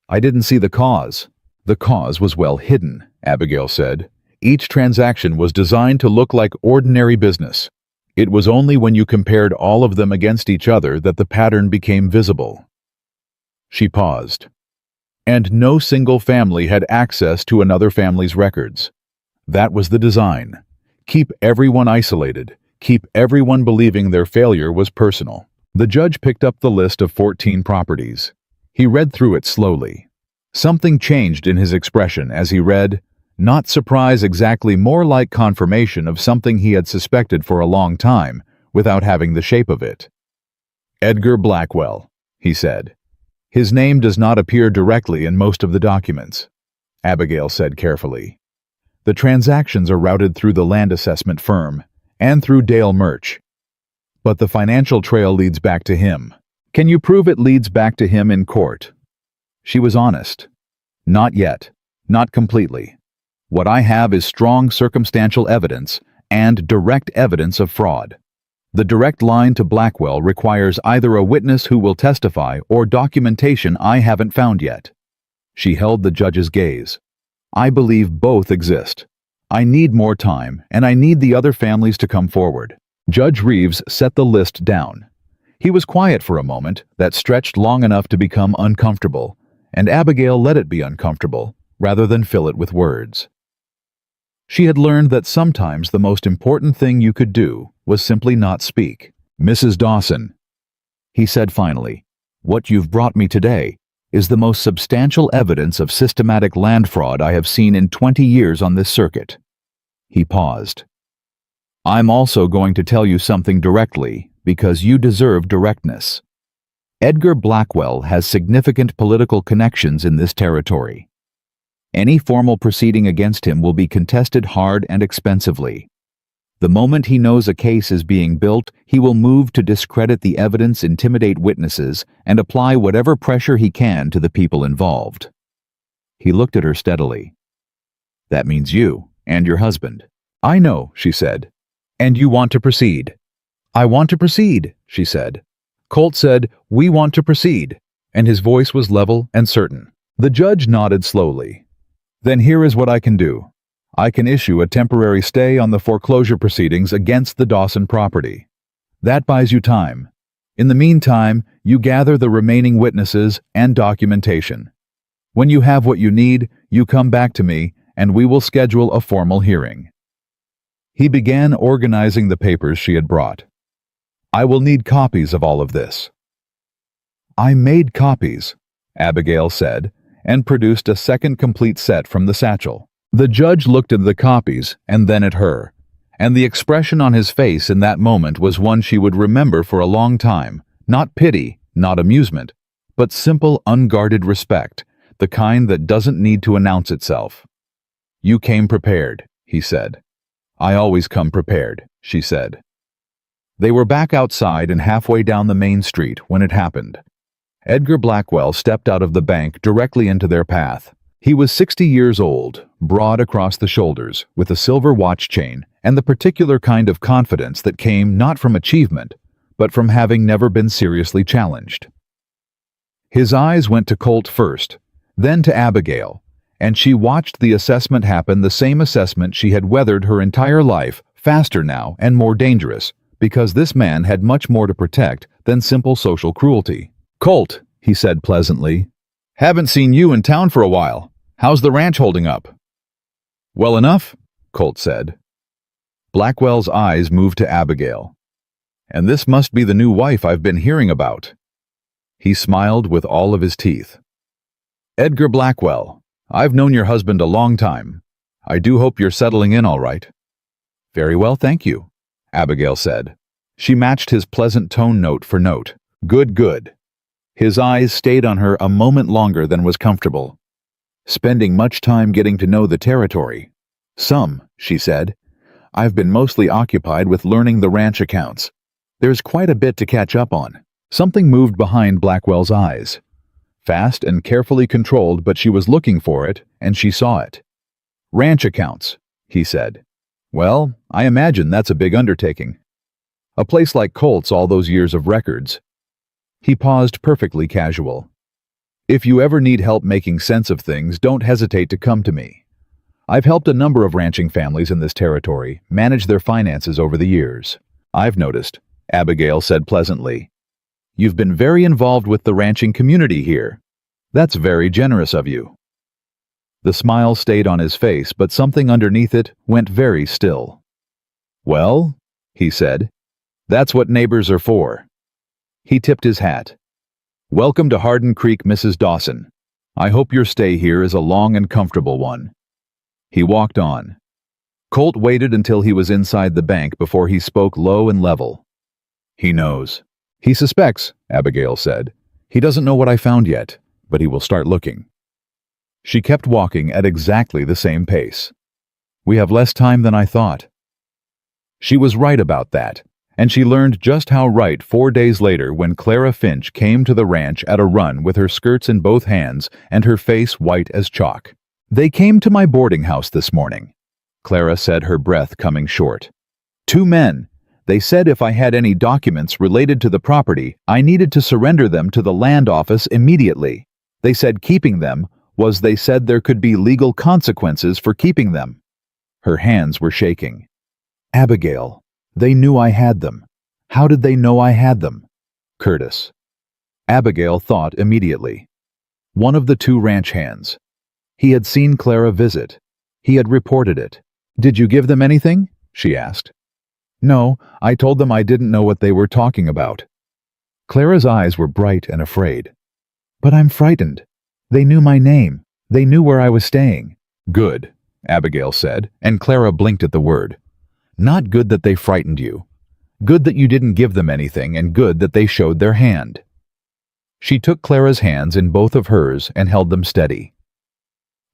I didn't see the cause." "The cause was well hidden," Abigail said. "Each transaction was designed to look like ordinary business. It was only when you compared all of them against each other that the pattern became visible." She paused. "And no single family had access to another family's records. That was the design. Keep everyone isolated. Keep everyone believing their failure was personal." The judge picked up the list of 14 properties. He read through it slowly. Something changed in his expression as he read, not surprise exactly, more like confirmation of something he had suspected for a long time, without having the shape of it. "Edgar Blackwell," he said. "His name does not appear directly in most of the documents," Abigail said carefully. "The transactions are routed through the land assessment firm and through Dale Murch. But the financial trail leads back to him. Can you prove it leads back to him in court?" She was honest. "Not yet. Not completely. What I have is strong circumstantial evidence and direct evidence of fraud. The direct line to Blackwell requires either a witness who will testify or documentation I haven't found yet." She held the judge's gaze. "I believe both exist. I need more time, and I need the other families to come forward." Judge Reeves set the list down. He was quiet for a moment that stretched long enough to become uncomfortable, and Abigail let it be uncomfortable, rather than fill it with words. She had learned that sometimes the most important thing you could do was simply not speak. "Mrs. Dawson," he said finally, "what you've brought me today is the most substantial evidence of systematic land fraud I have seen in 20 years on this circuit." He paused. "I'm also going to tell you something directly, because you deserve directness. Edgar Blackwell has significant political connections in this territory. Any formal proceeding against him will be contested hard and expensively. The moment he knows a case is being built, he will move to discredit the evidence, intimidate witnesses, and apply whatever pressure he can to the people involved. He looked at her steadily. That means you and your husband. I know, she said. And you want to proceed. I want to proceed, she said. Colt said, we want to proceed, and his voice was level and certain. The judge nodded slowly. Then here is what I can do. I can issue a temporary stay on the foreclosure proceedings against the Dawson property. That buys you time. In the meantime, you gather the remaining witnesses and documentation. When you have what you need, you come back to me, and we will schedule a formal hearing. He began organizing the papers she had brought. I will need copies of all of this. I made copies, Abigail said, and produced a second complete set from the satchel. The judge looked at the copies and then at her, and the expression on his face in that moment was one she would remember for a long time, not pity, not amusement, but simple, unguarded respect, the kind that doesn't need to announce itself. You came prepared, he said. I always come prepared, she said. They were back outside and halfway down the main street when it happened. Edgar Blackwell stepped out of the bank directly into their path. He was 60 years old, broad across the shoulders, with a silver watch chain and the particular kind of confidence that came not from achievement, but from having never been seriously challenged. His eyes went to Colt first, then to Abigail, and she watched the assessment happen, the same assessment she had weathered her entire life, faster now and more dangerous, because this man had much more to protect than simple social cruelty. Colt, he said pleasantly, haven't seen you in town for a while. How's the ranch holding up? Well enough, Colt said. Blackwell's eyes moved to Abigail. And this must be the new wife I've been hearing about. He smiled with all of his teeth. Edgar Blackwell, I've known your husband a long time. I do hope you're settling in all right. Very well, thank you, Abigail said. She matched his pleasant tone note for note. Good, good. His eyes stayed on her a moment longer than was comfortable. Spending much time getting to know the territory. Some, she said. I've been mostly occupied with learning the ranch accounts. There's quite a bit to catch up on. Something moved behind Blackwell's eyes. Fast and carefully controlled, but she was looking for it, and she saw it. Ranch accounts, he said. Well, I imagine that's a big undertaking. A place like Colt's, all those years of records. He paused, perfectly casual. If you ever need help making sense of things, don't hesitate to come to me. I've helped a number of ranching families in this territory manage their finances over the years. I've noticed, Abigail said pleasantly. You've been very involved with the ranching community here. That's very generous of you. The smile stayed on his face, but something underneath it went very still. Well, he said, that's what neighbors are for. He tipped his hat. Welcome to Hardin Creek, Mrs. Dawson. I hope your stay here is a long and comfortable one. He walked on. Colt waited until he was inside the bank before he spoke low and level. He knows. He suspects, Abigail said. He doesn't know what I found yet, but he will start looking. She kept walking at exactly the same pace. We have less time than I thought. She was right about that. And she learned just how right 4 days later when Clara Finch came to the ranch at a run with her skirts in both hands and her face white as chalk. They came to my boarding house this morning, Clara said, her breath coming short. 2 men. They said if I had any documents related to the property, I needed to surrender them to the land office immediately. They said keeping them was they said there could be legal consequences for keeping them. Her hands were shaking. Abigail. They knew I had them. How did they know I had them? Curtis. Abigail thought immediately. One of the 2 ranch hands. He had seen Clara visit. He had reported it. Did you give them anything? She asked. No, I told them I didn't know what they were talking about. Clara's eyes were bright and afraid. But I'm frightened. They knew my name. They knew where I was staying. Good, Abigail said, and Clara blinked at the word. Not good that they frightened you. Good that you didn't give them anything, and good that they showed their hand. She took Clara's hands in both of hers and held them steady.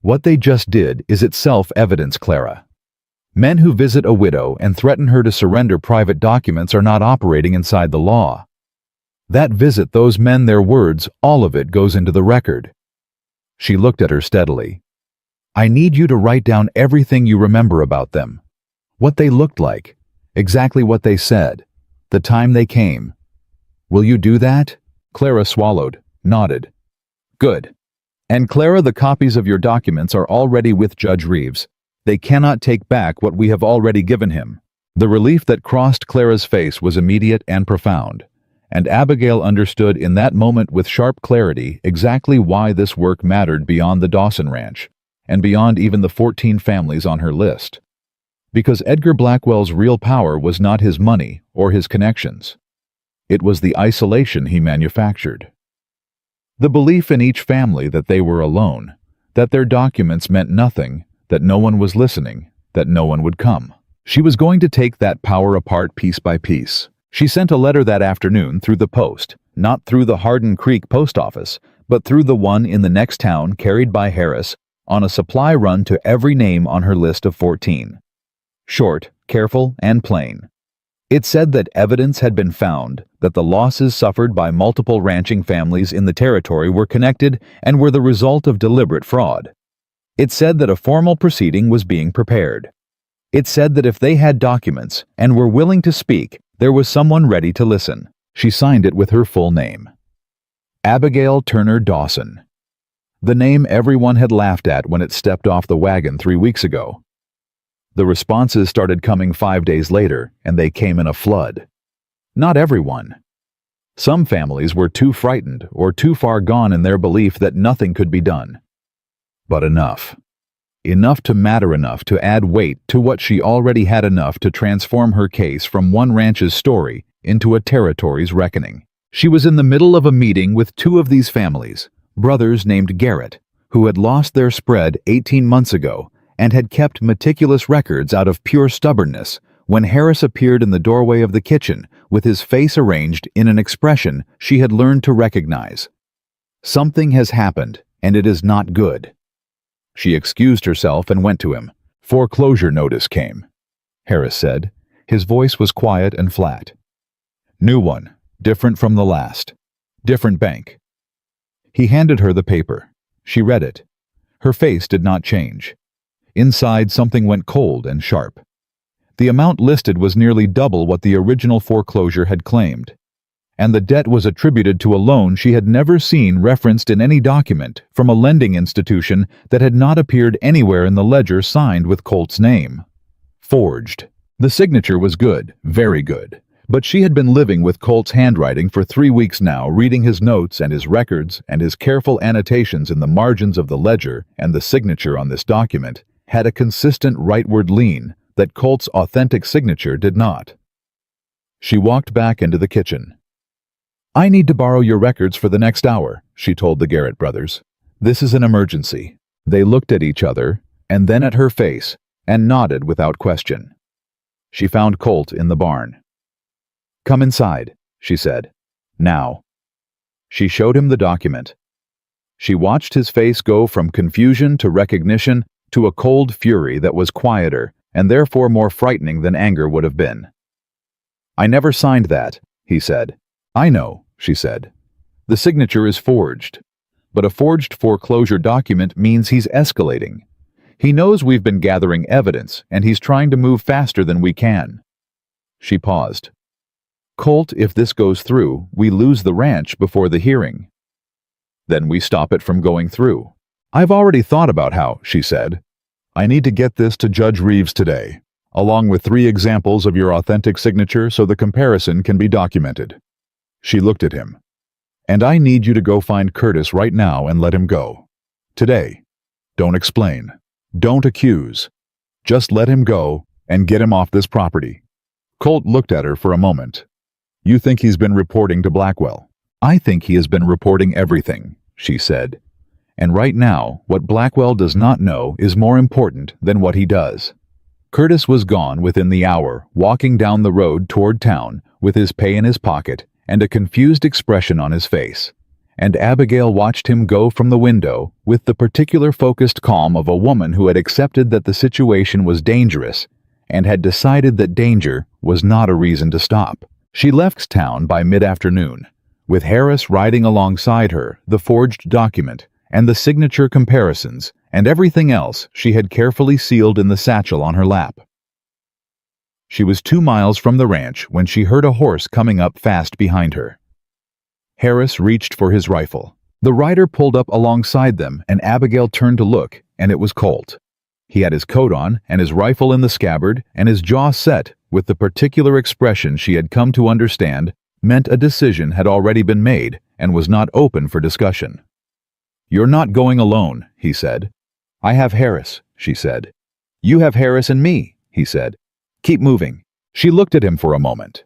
What they just did is itself evidence, Clara. Men who visit a widow and threaten her to surrender private documents are not operating inside the law. That visit, those men, their words, all of it goes into the record. She looked at her steadily. I need you to write down everything you remember about them. What they looked like, exactly what they said, the time they came. Will you do that? Clara swallowed, nodded. Good. And Clara, the copies of your documents are already with Judge Reeves. They cannot take back what we have already given him. The relief that crossed Clara's face was immediate and profound, and Abigail understood in that moment with sharp clarity exactly why this work mattered beyond the Dawson Ranch, and beyond even the 14 families on her list. Because Edgar Blackwell's real power was not his money or his connections. It was the isolation he manufactured. The belief in each family that they were alone, that their documents meant nothing, that no one was listening, that no one would come. She was going to take that power apart piece by piece. She sent a letter that afternoon through the post, not through the Hardin Creek post office, but through the one in the next town carried by Harris on a supply run to every name on her list of 14. Short, careful, and plain. It said that evidence had been found that the losses suffered by multiple ranching families in the territory were connected and were the result of deliberate fraud. It said that a formal proceeding was being prepared. It said that if they had documents and were willing to speak, there was someone ready to listen. She signed it with her full name. Abigail Turner Dawson. The name everyone had laughed at when it stepped off the wagon 3 weeks ago. The responses started coming 5 days later, and they came in a flood. Not everyone. Some families were too frightened or too far gone in their belief that nothing could be done. But enough. Enough to matter enough to add weight to what she already had enough to transform her case from one ranch's story into a territory's reckoning. She was in the middle of a meeting with 2 of these families, brothers named Garrett, who had lost their spread 18 months ago and had kept meticulous records out of pure stubbornness, when Harris appeared in the doorway of the kitchen with his face arranged in an expression she had learned to recognize. Something has happened, and it is not good. She excused herself and went to him. Foreclosure notice came, Harris said. His voice was quiet and flat. New one, different from the last. Different bank. He handed her the paper. She read it. Her face did not change. Inside, something went cold and sharp. The amount listed was nearly double what the original foreclosure had claimed, and the debt was attributed to a loan she had never seen referenced in any document from a lending institution that had not appeared anywhere in the ledger signed with Colt's name. Forged. The signature was good, very good, but she had been living with Colt's handwriting for 3 weeks now, reading his notes and his records and his careful annotations in the margins of the ledger, and the signature on this document had a consistent rightward lean that Colt's authentic signature did not. She walked back into the kitchen. I need to borrow your records for the next hour, she told the Garrett brothers. This is an emergency. They looked at each other, and then at her face, and nodded without question. She found Colt in the barn. Come inside, she said. Now. She showed him the document. She watched his face go from confusion to recognition to a cold fury that was quieter and therefore more frightening than anger would have been. I never signed that, he said. I know, she said. The signature is forged. But a forged foreclosure document means he's escalating. He knows we've been gathering evidence, and he's trying to move faster than we can. She paused. Colt, if this goes through, we lose the ranch before the hearing. Then we stop it from going through. I've already thought about how, she said. I need to get this to Judge Reeves today, along with 3 examples of your authentic signature so the comparison can be documented. She looked at him. And I need you to go find Curtis right now and let him go. Today. Don't explain. Don't accuse. Just let him go and get him off this property. Colt looked at her for a moment. You think he's been reporting to Blackwell? I think he has been reporting everything, she said. And right now, what Blackwell does not know is more important than what he does. Curtis was gone within the hour, walking down the road toward town with his pay in his pocket and a confused expression on his face. And Abigail watched him go from the window with the particular focused calm of a woman who had accepted that the situation was dangerous and had decided that danger was not a reason to stop. She left town by mid-afternoon, with Harris riding alongside her, the forged document, and the signature comparisons, and everything else she had carefully sealed in the satchel on her lap. She was 2 miles from the ranch when she heard a horse coming up fast behind her. Harris reached for his rifle. The rider pulled up alongside them, and Abigail turned to look, and it was Colt. He had his coat on, and his rifle in the scabbard, and his jaw set with the particular expression she had come to understand meant a decision had already been made and was not open for discussion. "You're not going alone," he said. "I have Harris," she said. "You have Harris and me," he said. "Keep moving." She looked at him for a moment.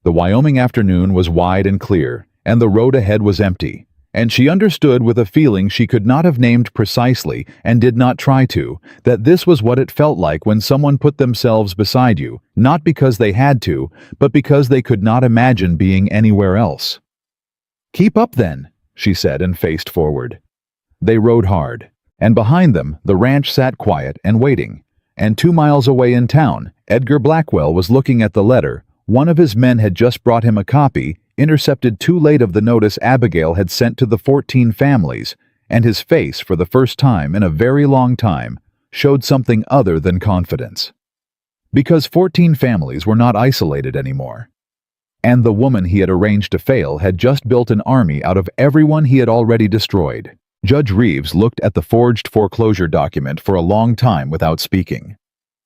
The Wyoming afternoon was wide and clear, and the road ahead was empty, and she understood with a feeling she could not have named precisely and did not try to, that this was what it felt like when someone put themselves beside you, not because they had to, but because they could not imagine being anywhere else. "Keep up then," she said and faced forward. They rode hard, and behind them the ranch sat quiet and waiting, and 2 miles away in town, Edgar Blackwell was looking at the letter. One of his men had just brought him a copy, intercepted too late of the notice Abigail had sent to the 14 families, and his face, for the first time in a very long time, showed something other than confidence. Because 14 families were not isolated anymore. And the woman he had arranged to fail had just built an army out of everyone he had already destroyed. Judge Reeves looked at the forged foreclosure document for a long time without speaking.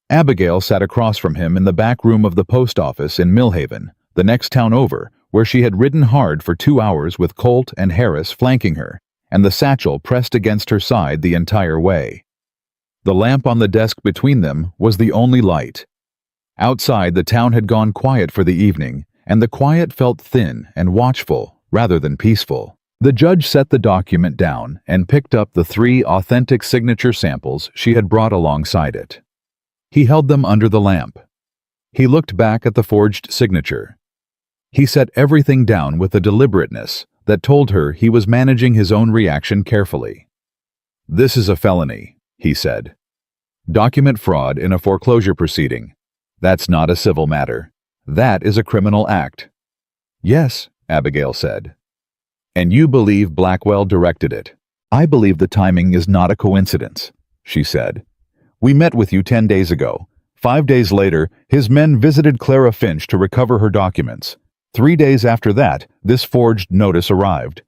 Abigail sat across from him in the back room of the post office in Millhaven, the next town over, where she had ridden hard for 2 hours with Colt and Harris flanking her, and the satchel pressed against her side the entire way. The lamp on the desk between them was the only light. Outside, the town had gone quiet for the evening, and the quiet felt thin and watchful rather than peaceful. The judge set the document down and picked up the 3 authentic signature samples she had brought alongside it. He held them under the lamp. He looked back at the forged signature. He set everything down with a deliberateness that told her he was managing his own reaction carefully. "This is a felony," he said. "Document fraud in a foreclosure proceeding. That's not a civil matter. That is a criminal act." "Yes," Abigail said. "And you believe Blackwell directed it." "I believe the timing is not a coincidence," she said. "We met with you 10 days ago. 5 days later, his men visited Clara Finch to recover her documents. 3 days after that, this forged notice arrived."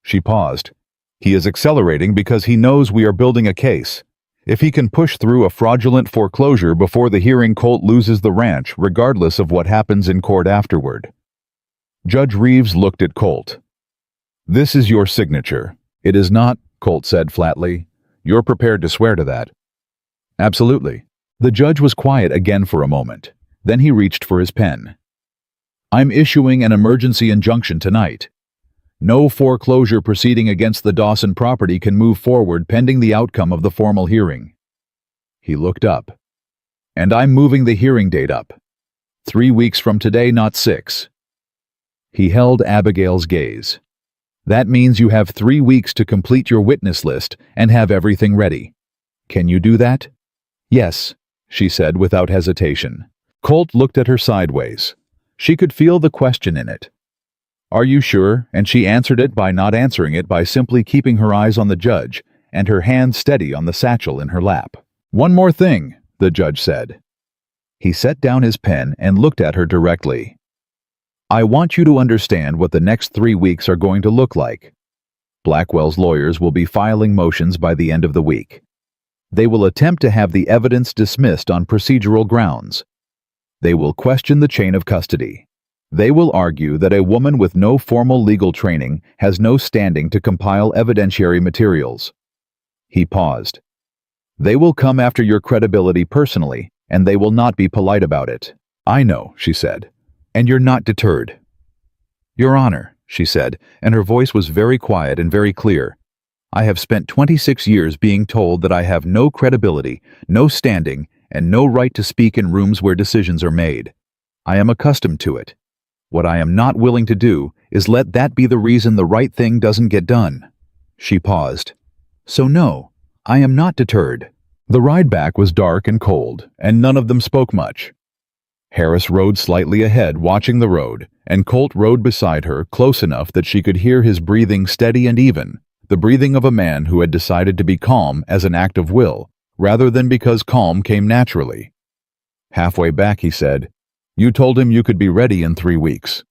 She paused. "He is accelerating because he knows we are building a case. If he can push through a fraudulent foreclosure before the hearing, Colt loses the ranch, regardless of what happens in court afterward." Judge Reeves looked at Colt. "This is your signature." "It is not," Colt said flatly. "You're prepared to swear to that?" "Absolutely." The judge was quiet again for a moment. Then he reached for his pen. "I'm issuing an emergency injunction tonight. No foreclosure proceeding against the Dawson property can move forward pending the outcome of the formal hearing." He looked up. "And I'm moving the hearing date up. 3 weeks from today, not 6. He held Abigail's gaze. "That means you have 3 weeks to complete your witness list and have everything ready. Can you do that?" "Yes," she said without hesitation. Colt looked at her sideways. She could feel the question in it. "Are you sure?" And she answered it by not answering it, by simply keeping her eyes on the judge and her hand steady on the satchel in her lap. "One more thing," the judge said. He set down his pen and looked at her directly. "I want you to understand what the next 3 weeks are going to look like. Blackwell's lawyers will be filing motions by the end of the week. They will attempt to have the evidence dismissed on procedural grounds. They will question the chain of custody. They will argue that a woman with no formal legal training has no standing to compile evidentiary materials." He paused. "They will come after your credibility personally, and they will not be polite about it." "I know," she said. "And you're not deterred." "Your Honor," she said, and her voice was very quiet and very clear, "I have spent 26 years being told that I have no credibility, no standing, and no right to speak in rooms where decisions are made. I am accustomed to it. What I am not willing to do is let that be the reason the right thing doesn't get done." She paused. "So no, I am not deterred." The ride back was dark and cold, and none of them spoke much. Harris rode slightly ahead, watching the road, and Colt rode beside her, close enough that she could hear his breathing steady and even, the breathing of a man who had decided to be calm as an act of will, rather than because calm came naturally. Halfway back he said, "You told him you could be ready in 3 weeks."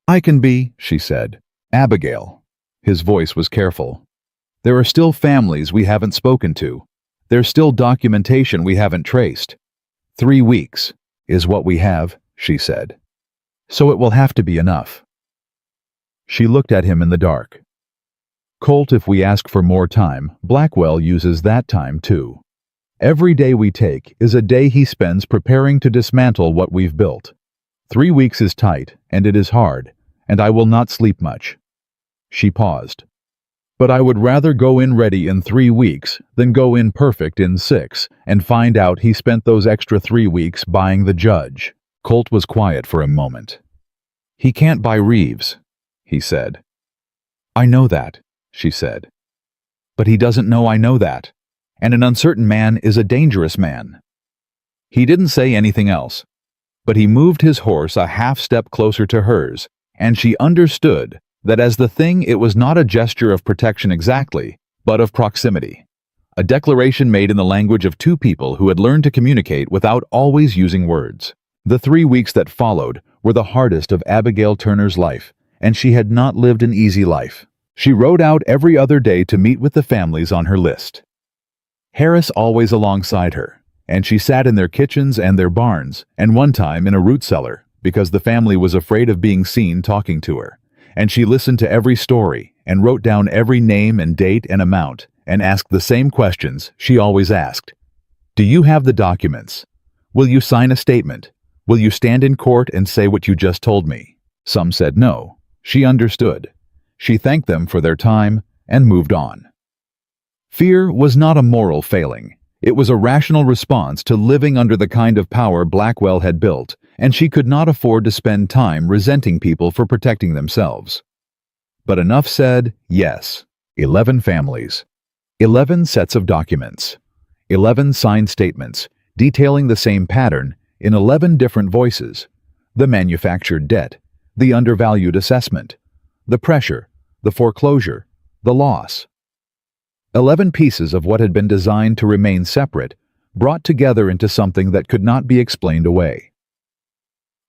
"I can be," she said. "Abigail." His voice was careful. "There are still families we haven't spoken to. There's still documentation we haven't traced. 3 weeks is what we have," she said. "So it will have to be enough." She looked at him in the dark. "Colt, if we ask for more time, Blackwell uses that time too. Every day we take is a day he spends preparing to dismantle what we've built. 3 weeks is tight, and it is hard, and I will not sleep much." She paused. "But I would rather go in ready in 3 weeks than go in perfect in 6 and find out he spent those extra 3 weeks buying the judge." Colt was quiet for a moment. "He can't buy Reeves," he said. "I know that," she said. "But he doesn't know I know that. And an uncertain man is a dangerous man." He didn't say anything else, but he moved his horse a half step closer to hers, and she understood that as the thing it was not a gesture of protection exactly, but of proximity. A declaration made in the language of two people who had learned to communicate without always using words. The 3 weeks that followed were the hardest of Abigail Turner's life, and she had not lived an easy life. She rode out every other day to meet with the families on her list. Harris always alongside her, and she sat in their kitchens and their barns, and one time in a root cellar, because the family was afraid of being seen talking to her. And she listened to every story, and wrote down every name and date and amount, and asked the same questions she always asked. "Do you have the documents? Will you sign a statement? Will you stand in court and say what you just told me?" Some said no. She understood. She thanked them for their time and moved on. Fear was not a moral failing. It was a rational response to living under the kind of power Blackwell had built, and she could not afford to spend time resenting people for protecting themselves. But enough said, yes. 11 families. 11 sets of documents. 11 signed statements, detailing the same pattern in 11 different voices. The manufactured debt, the undervalued assessment, the pressure, the foreclosure, the loss. 11 pieces of what had been designed to remain separate, brought together into something that could not be explained away.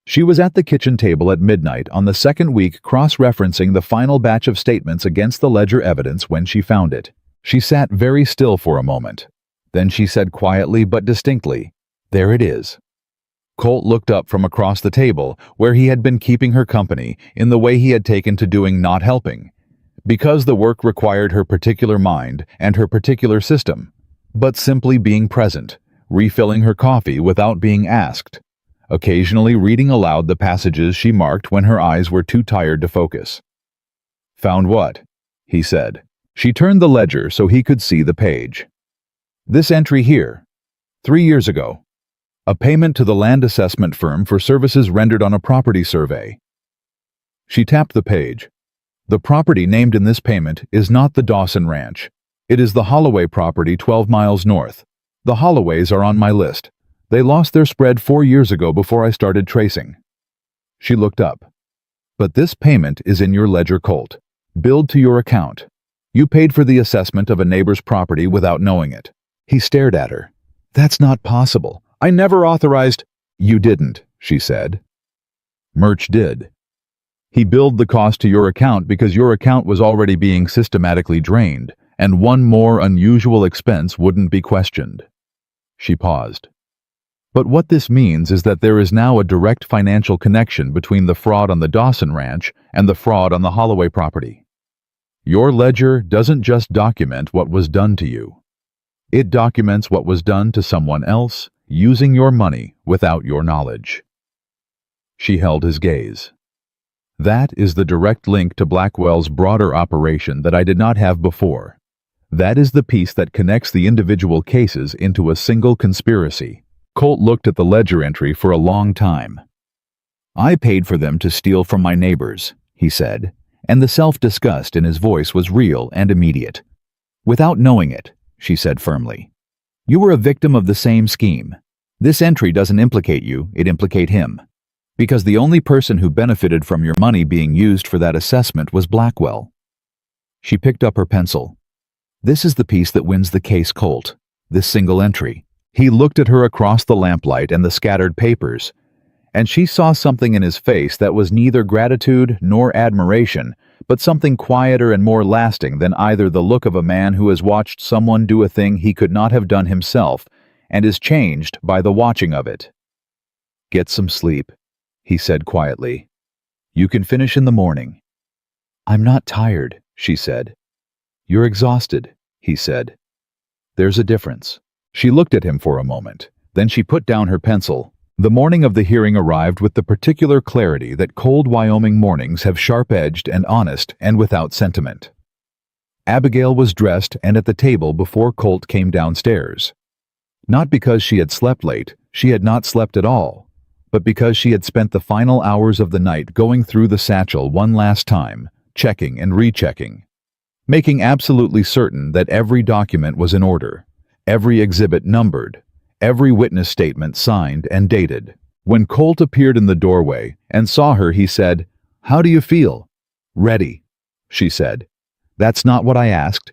She was at the kitchen table at midnight on the second week cross-referencing the final batch of statements against the ledger evidence when she found it. She sat very still for a moment. Then she said quietly but distinctly, "There it is." Colt looked up from across the table, where he had been keeping her company in the way he had taken to doing not helping, because the work required her particular mind and her particular system, but simply being present, refilling her coffee without being asked, occasionally reading aloud the passages she marked when her eyes were too tired to focus. "Found what?" he said. She turned the ledger so he could see the page. "This entry here. 3 years ago. A payment to the land assessment firm for services rendered on a property survey." She tapped the page. "The property named in this payment is not the Dawson Ranch. It is the Holloway property 12 miles north. The Holloways are on my list. They lost their spread 4 years ago before I started tracing." She looked up. "But this payment is in your ledger, Colt. Billed to your account. You paid for the assessment of a neighbor's property without knowing it." He stared at her. "That's not possible. I never authorized—" "You didn't," she said. "Murch did. He billed the cost to your account because your account was already being systematically drained, and one more unusual expense wouldn't be questioned." She paused. "But what this means is that there is now a direct financial connection between the fraud on the Dawson Ranch and the fraud on the Holloway property. Your ledger doesn't just document what was done to you. It documents what was done to someone else using your money without your knowledge." She held his gaze. "That is the direct link to Blackwell's broader operation that I did not have before. That is the piece that connects the individual cases into a single conspiracy." Colt looked at the ledger entry for a long time. "I paid for them to steal from my neighbors," he said, and the self-disgust in his voice was real and immediate. "Without knowing it," she said firmly. "You were a victim of the same scheme. This entry doesn't implicate you, it implicates him. Because the only person who benefited from your money being used for that assessment was Blackwell." She picked up her pencil. "This is the piece that wins the case, Colt. This single entry." He looked at her across the lamplight and the scattered papers, and she saw something in his face that was neither gratitude nor admiration, but something quieter and more lasting than either the look of a man who has watched someone do a thing he could not have done himself and is changed by the watching of it. "Get some sleep," he said quietly. "You can finish in the morning." "I'm not tired," she said. "You're exhausted," he said. "There's a difference." She looked at him for a moment. Then she put down her pencil. The morning of the hearing arrived with the particular clarity that cold Wyoming mornings have, sharp-edged and honest and without sentiment. Abigail was dressed and at the table before Colt came downstairs. Not because she had slept late, she had not slept at all, but because she had spent the final hours of the night going through the satchel one last time, checking and rechecking, making absolutely certain that every document was in order, every exhibit numbered, every witness statement signed and dated. When Colt appeared in the doorway and saw her, he said, "How do you feel?" "Ready," she said. "That's not what I asked."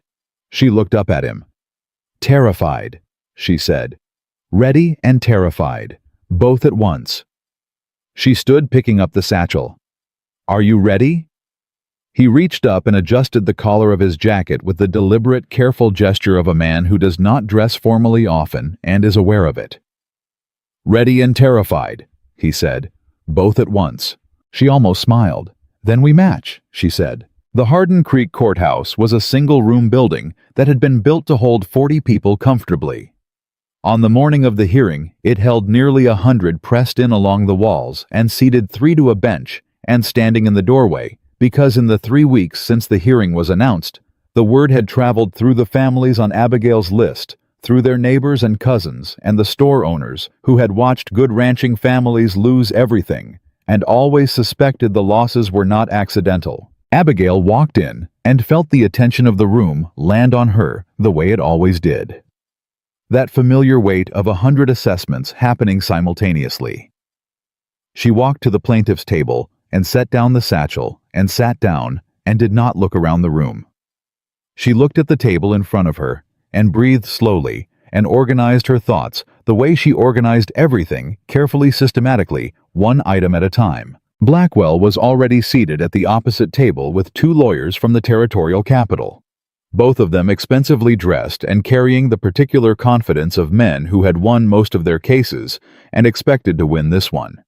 She looked up at him. "Terrified," she said. "Ready and terrified, both at once." She stood picking up the satchel. "Are you ready?" He reached up and adjusted the collar of his jacket with the deliberate, careful gesture of a man who does not dress formally often and is aware of it. "Ready and terrified," he said, "both at once." She almost smiled. "Then we match," she said. The Hardin Creek Courthouse was a single-room building that had been built to hold 40 people comfortably. On the morning of the hearing, it held nearly 100 pressed in along the walls and seated 3 to a bench and standing in the doorway, because in the 3 weeks since the hearing was announced, the word had traveled through the families on Abigail's list, through their neighbors and cousins and the store owners who had watched good ranching families lose everything and always suspected the losses were not accidental. Abigail walked in and felt the attention of the room land on her the way it always did. That familiar weight of 100 assessments happening simultaneously. She walked to the plaintiff's table and set down the satchel and sat down and did not look around the room. She looked at the table in front of her and breathed slowly and organized her thoughts the way she organized everything, carefully, systematically, one item at a time. Blackwell was already seated at the opposite table with 2 lawyers from the territorial capital, both of them expensively dressed and carrying the particular confidence of men who had won most of their cases and expected to win this one.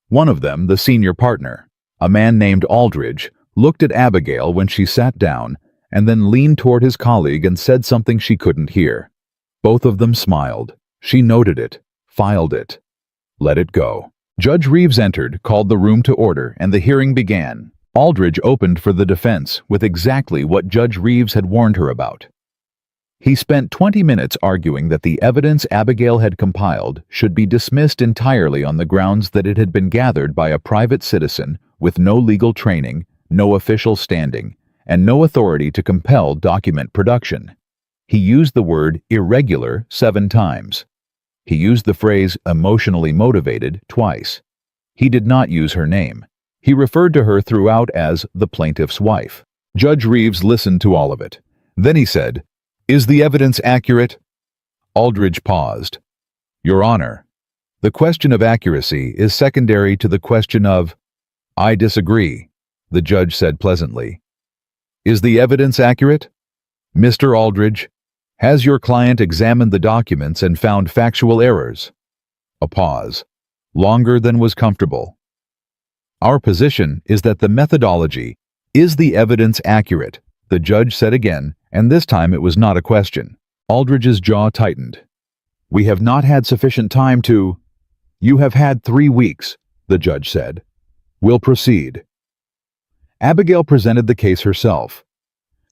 One of them, the senior partner, a man named Aldridge, looked at Abigail when she sat down and then leaned toward his colleague and said something she couldn't hear. Both of them smiled. She noted it, filed it, let it go. Judge Reeves entered, called the room to order, and the hearing began. Aldridge opened for the defense with exactly what Judge Reeves had warned her about. He spent 20 minutes arguing that the evidence Abigail had compiled should be dismissed entirely on the grounds that it had been gathered by a private citizen with no legal training, no official standing, and no authority to compel document production. He used the word irregular 7 times. He used the phrase emotionally motivated twice. He did not use her name. He referred to her throughout as the plaintiff's wife. Judge Reeves listened to all of it. Then he said, "Is the evidence accurate?" Aldridge paused. "Your Honor, the question of accuracy is secondary to the question of—" "I disagree," the judge said pleasantly. "Is the evidence accurate? Mr. Aldridge, has your client examined the documents and found factual errors?" A pause, longer than was comfortable. "Our position is that the methodology— Is the evidence accurate?" the judge said again, and this time it was not a question. Aldridge's jaw tightened. "We have not had sufficient time to—" "You have had 3 weeks," the judge said. "We'll proceed." Abigail presented the case herself.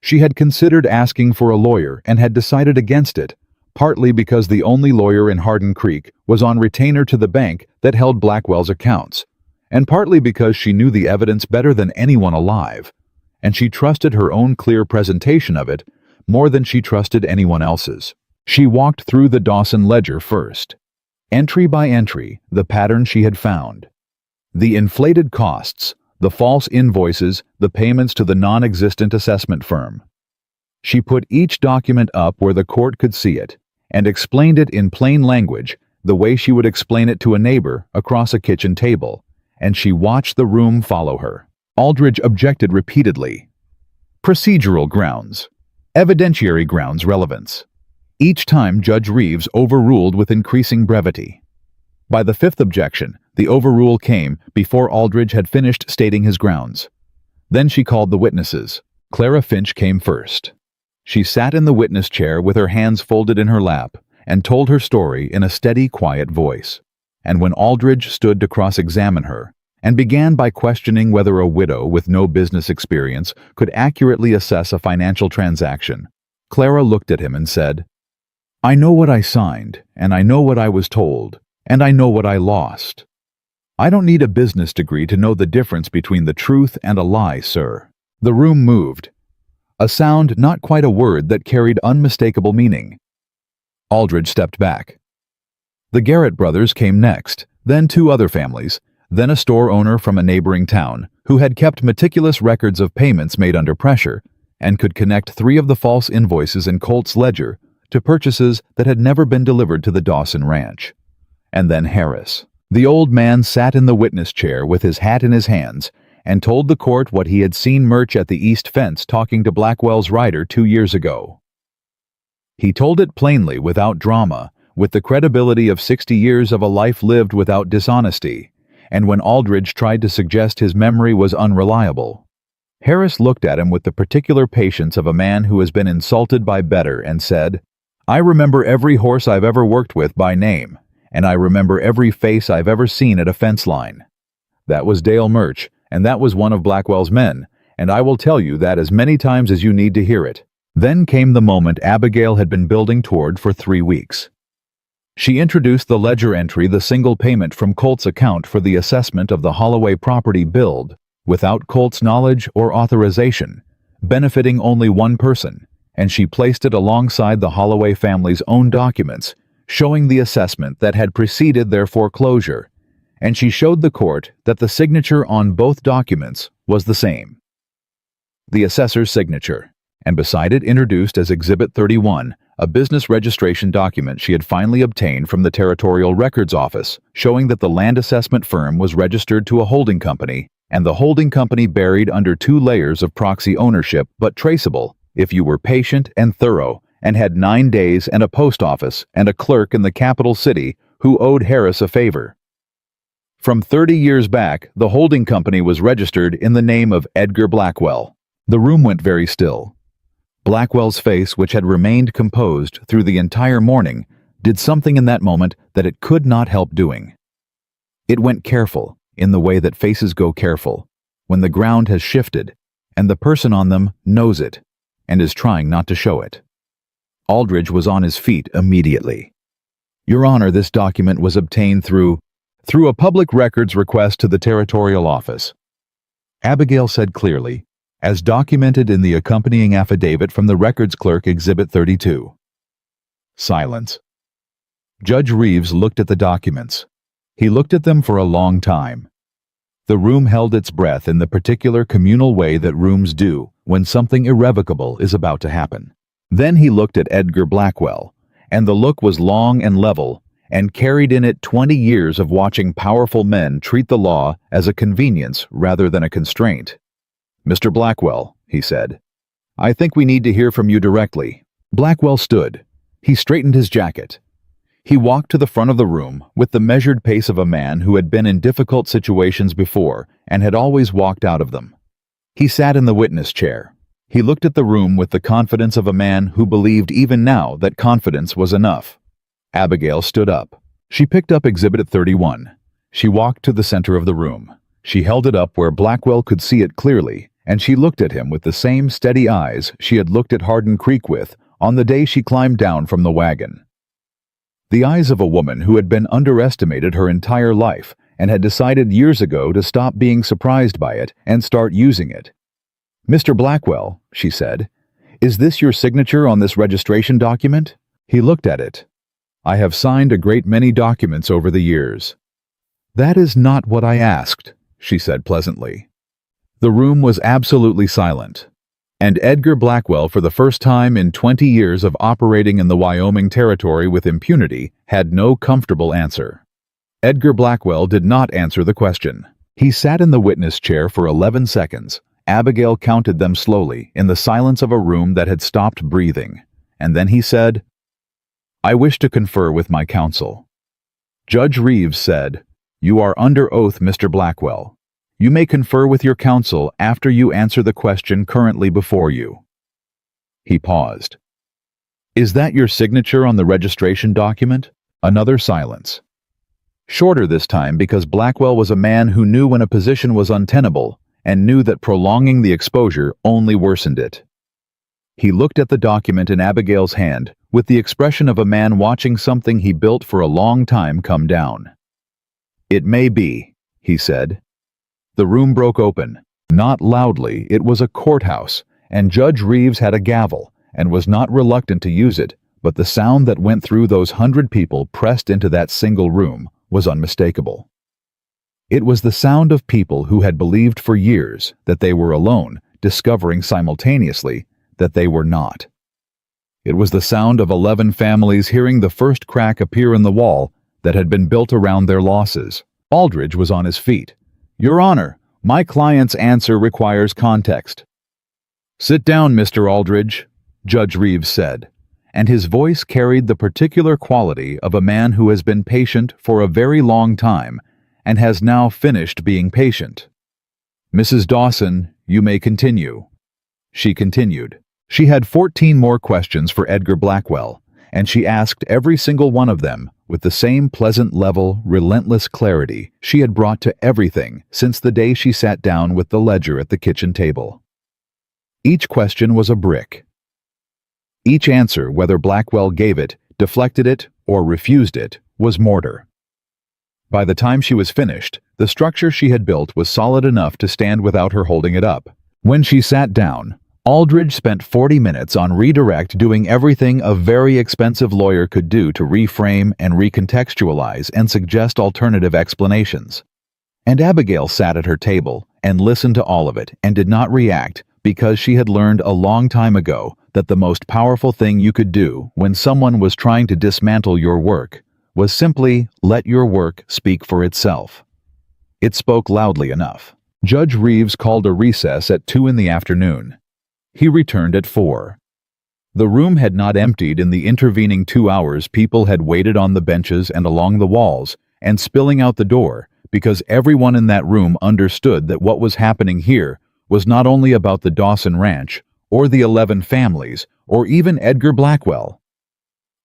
She had considered asking for a lawyer and had decided against it, partly because the only lawyer in Hardin Creek was on retainer to the bank that held Blackwell's accounts, and partly because she knew the evidence better than anyone alive, and she trusted her own clear presentation of it more than she trusted anyone else's. She walked through the Dawson ledger first, entry by entry, the pattern she had found. The inflated costs, the false invoices, the payments to the non-existent assessment firm. She put each document up where the court could see it, and explained it in plain language, the way she would explain it to a neighbor across a kitchen table, and she watched the room follow her. Aldridge objected repeatedly. Procedural grounds. Evidentiary grounds relevance. Each time Judge Reeves overruled with increasing brevity. By the fifth objection, the overrule came before Aldridge had finished stating his grounds. Then she called the witnesses. Clara Finch came first. She sat in the witness chair with her hands folded in her lap and told her story in a steady, quiet voice. And when Aldridge stood to cross-examine her and began by questioning whether a widow with no business experience could accurately assess a financial transaction, Clara looked at him and said, "I know what I signed, and I know what I was told, and I know what I lost. I don't need a business degree to know the difference between the truth and a lie, sir." The room moved. A sound, not quite a word, that carried unmistakable meaning. Aldridge stepped back. The Garrett brothers came next, then two other families, then a store owner from a neighboring town who had kept meticulous records of payments made under pressure and could connect 3 of the false invoices in Colt's ledger to purchases that had never been delivered to the Dawson ranch. And then Harris. The old man sat in the witness chair with his hat in his hands and told the court what he had seen Murch at the east fence talking to Blackwell's rider 2 years ago. He told it plainly, without drama, with the credibility of 60 years of a life lived without dishonesty, and when Aldridge tried to suggest his memory was unreliable, Harris looked at him with the particular patience of a man who has been insulted by better and said, "I remember every horse I've ever worked with by name, and I remember every face I've ever seen at a fence line. That was Dale Murch, and that was one of Blackwell's men, and I will tell you that as many times as you need to hear it." Then came the moment Abigail had been building toward for 3 weeks. She introduced the ledger entry, the single payment from Colt's account for the assessment of the Holloway property billed, without Colt's knowledge or authorization, benefiting only one person, and she placed it alongside the Holloway family's own documents, showing the assessment that had preceded their foreclosure, and she showed the court that the signature on both documents was the same. The assessor's signature, and beside it introduced as Exhibit 31, a business registration document she had finally obtained from the Territorial Records Office, showing that the land assessment firm was registered to a holding company, and the holding company buried under 2 layers of proxy ownership, but traceable if you were patient and thorough, and had 9 days and a post office and a clerk in the capital city who owed Harris a favor. From 30 years back, the holding company was registered in the name of Edgar Blackwell. The room went very still. Blackwell's face, which had remained composed through the entire morning, did something in that moment that it could not help doing. It went careful, in the way that faces go careful, when the ground has shifted, and the person on them knows it, and is trying not to show it. Aldridge was on his feet immediately. "Your Honor, this document was obtained through a public records request to the Territorial Office," Abigail said clearly, as documented in the accompanying affidavit from the records clerk, Exhibit 32. Silence. Judge Reeves looked at the documents. He looked at them for a long time. The room held its breath in the particular communal way that rooms do when something irrevocable is about to happen. Then he looked at Edgar Blackwell, and the look was long and level, and carried in it 20 years of watching powerful men treat the law as a convenience rather than a constraint. "Mr. Blackwell," he said, "I think we need to hear from you directly." Blackwell stood. He straightened his jacket. He walked to the front of the room with the measured pace of a man who had been in difficult situations before and had always walked out of them. He sat in the witness chair. He looked at the room with the confidence of a man who believed even now that confidence was enough. Abigail stood up. She picked up Exhibit 31. She walked to the center of the room. She held it up where Blackwell could see it clearly, and she looked at him with the same steady eyes she had looked at Hardin Creek with on the day she climbed down from the wagon. The eyes of a woman who had been underestimated her entire life and had decided years ago to stop being surprised by it and start using it. "Mr. Blackwell," she said, "is this your signature on this registration document?" He looked at it. "I have signed a great many documents over the years." "That is not what I asked," she said pleasantly. The room was absolutely silent, and Edgar Blackwell, for the first time in 20 years of operating in the Wyoming Territory with impunity, had no comfortable answer. Edgar Blackwell did not answer the question. He sat in the witness chair for 11 seconds. Abigail counted them slowly in the silence of a room that had stopped breathing, and then he said, "I wish to confer with my counsel." Judge Reeves said, "You are under oath, Mr. Blackwell. You may confer with your counsel after you answer the question currently before you." He paused. "Is that your signature on the registration document?" Another silence. Shorter this time because Blackwell was a man who knew when a position was untenable and knew that prolonging the exposure only worsened it. He looked at the document in Abigail's hand with the expression of a man watching something he built for a long time come down. "It may be," he said. The room broke open. Not loudly, it was a courthouse, and Judge Reeves had a gavel and was not reluctant to use it, but the sound that went through those 100 people pressed into that single room was unmistakable. It was the sound of people who had believed for years that they were alone, discovering simultaneously that they were not. It was the sound of 11 families hearing the first crack appear in the wall that had been built around their losses. Aldridge was on his feet. "Your Honor, my client's answer requires context." "Sit down, Mr. Aldridge," Judge Reeves said, and his voice carried the particular quality of a man who has been patient for a very long time and has now finished being patient. "Mrs. Dawson, you may continue." She continued. She had 14 more questions for Edgar Blackwell, and she asked every single one of them with the same pleasant level, relentless clarity she had brought to everything since the day she sat down with the ledger at the kitchen table. Each question was a brick. Each answer, whether Blackwell gave it, deflected it, or refused it, was mortar. By the time she was finished, the structure she had built was solid enough to stand without her holding it up. When she sat down, Aldridge spent 40 minutes on redirect, doing everything a very expensive lawyer could do to reframe and recontextualize and suggest alternative explanations. And Abigail sat at her table and listened to all of it and did not react because she had learned a long time ago that the most powerful thing you could do when someone was trying to dismantle your work was simply let your work speak for itself. It spoke loudly enough. Judge Reeves called a recess at 2 in the afternoon. He returned at 4. The room had not emptied in the intervening 2 hours. People had waited on the benches and along the walls and spilling out the door because everyone in that room understood that what was happening here was not only about the Dawson Ranch or the 11 families or even Edgar Blackwell.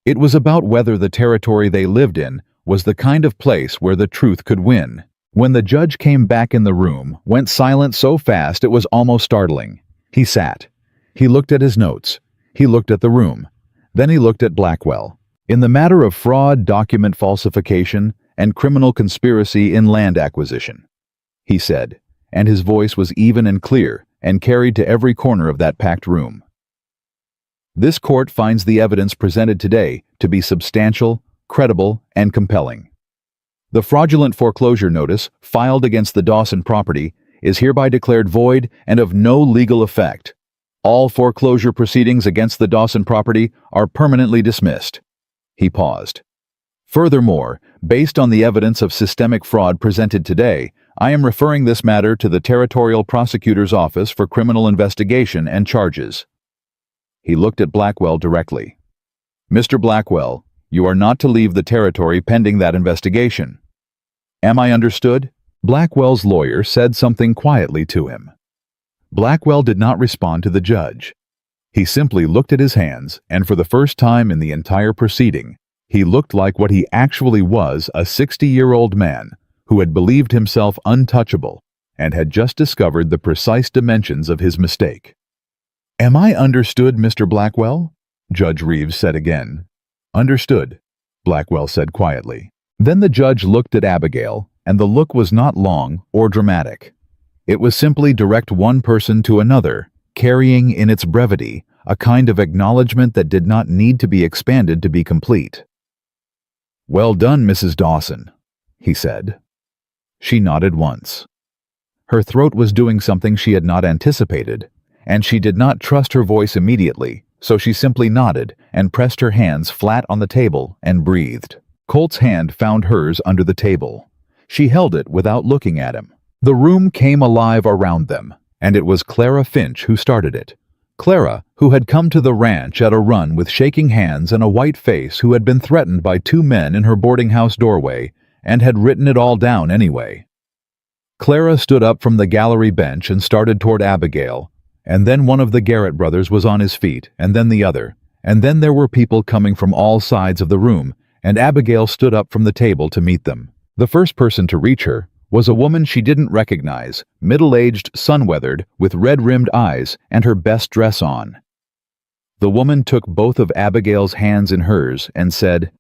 It was about whether the territory they lived in was the kind of place where the truth could win. When the judge came back in the room, went silent so fast it was almost startling. He sat. He looked at his notes. He looked at the room. Then he looked at Blackwell. "In the matter of fraud, document falsification, and criminal conspiracy in land acquisition," he said, and his voice was even and clear and carried to every corner of that packed room. "This court finds the evidence presented today to be substantial, credible, and compelling. The fraudulent foreclosure notice filed against the Dawson property is hereby declared void and of no legal effect. All foreclosure proceedings against the Dawson property are permanently dismissed." He paused. "Furthermore, based on the evidence of systemic fraud presented today, I am referring this matter to the Territorial Prosecutor's Office for criminal investigation and charges." He looked at Blackwell directly. "Mr. Blackwell, you are not to leave the territory pending that investigation. Am I understood?" Blackwell's lawyer said something quietly to him. Blackwell did not respond to the judge. He simply looked at his hands, and for the first time in the entire proceeding, he looked like what he actually was, a 60-year-old man who had believed himself untouchable and had just discovered the precise dimensions of his mistake. "Am I understood, Mr. Blackwell?" Judge Reeves said again. Understood, Blackwell said quietly. Then the judge looked at Abigail, and the look was not long or dramatic. It was simply direct one person to another, carrying in its brevity a kind of acknowledgement that did not need to be expanded to be complete. Well done, Mrs. Dawson, he said. She nodded once. Her throat was doing something she had not anticipated, and she did not trust her voice immediately, so she simply nodded and pressed her hands flat on the table and breathed. Colt's hand found hers under the table. She held it without looking at him. The room came alive around them, and it was Clara Finch who started it. Clara, who had come to the ranch at a run with shaking hands and a white face, who had been threatened by two men in her boarding house doorway and had written it all down anyway. Clara stood up from the gallery bench and started toward Abigail, and then one of the Garrett brothers was on his feet, and then the other, and then there were people coming from all sides of the room, and Abigail stood up from the table to meet them. The first person to reach her was a woman she didn't recognize, middle-aged, sun-weathered, with red-rimmed eyes and her best dress on. The woman took both of Abigail's hands in hers and said,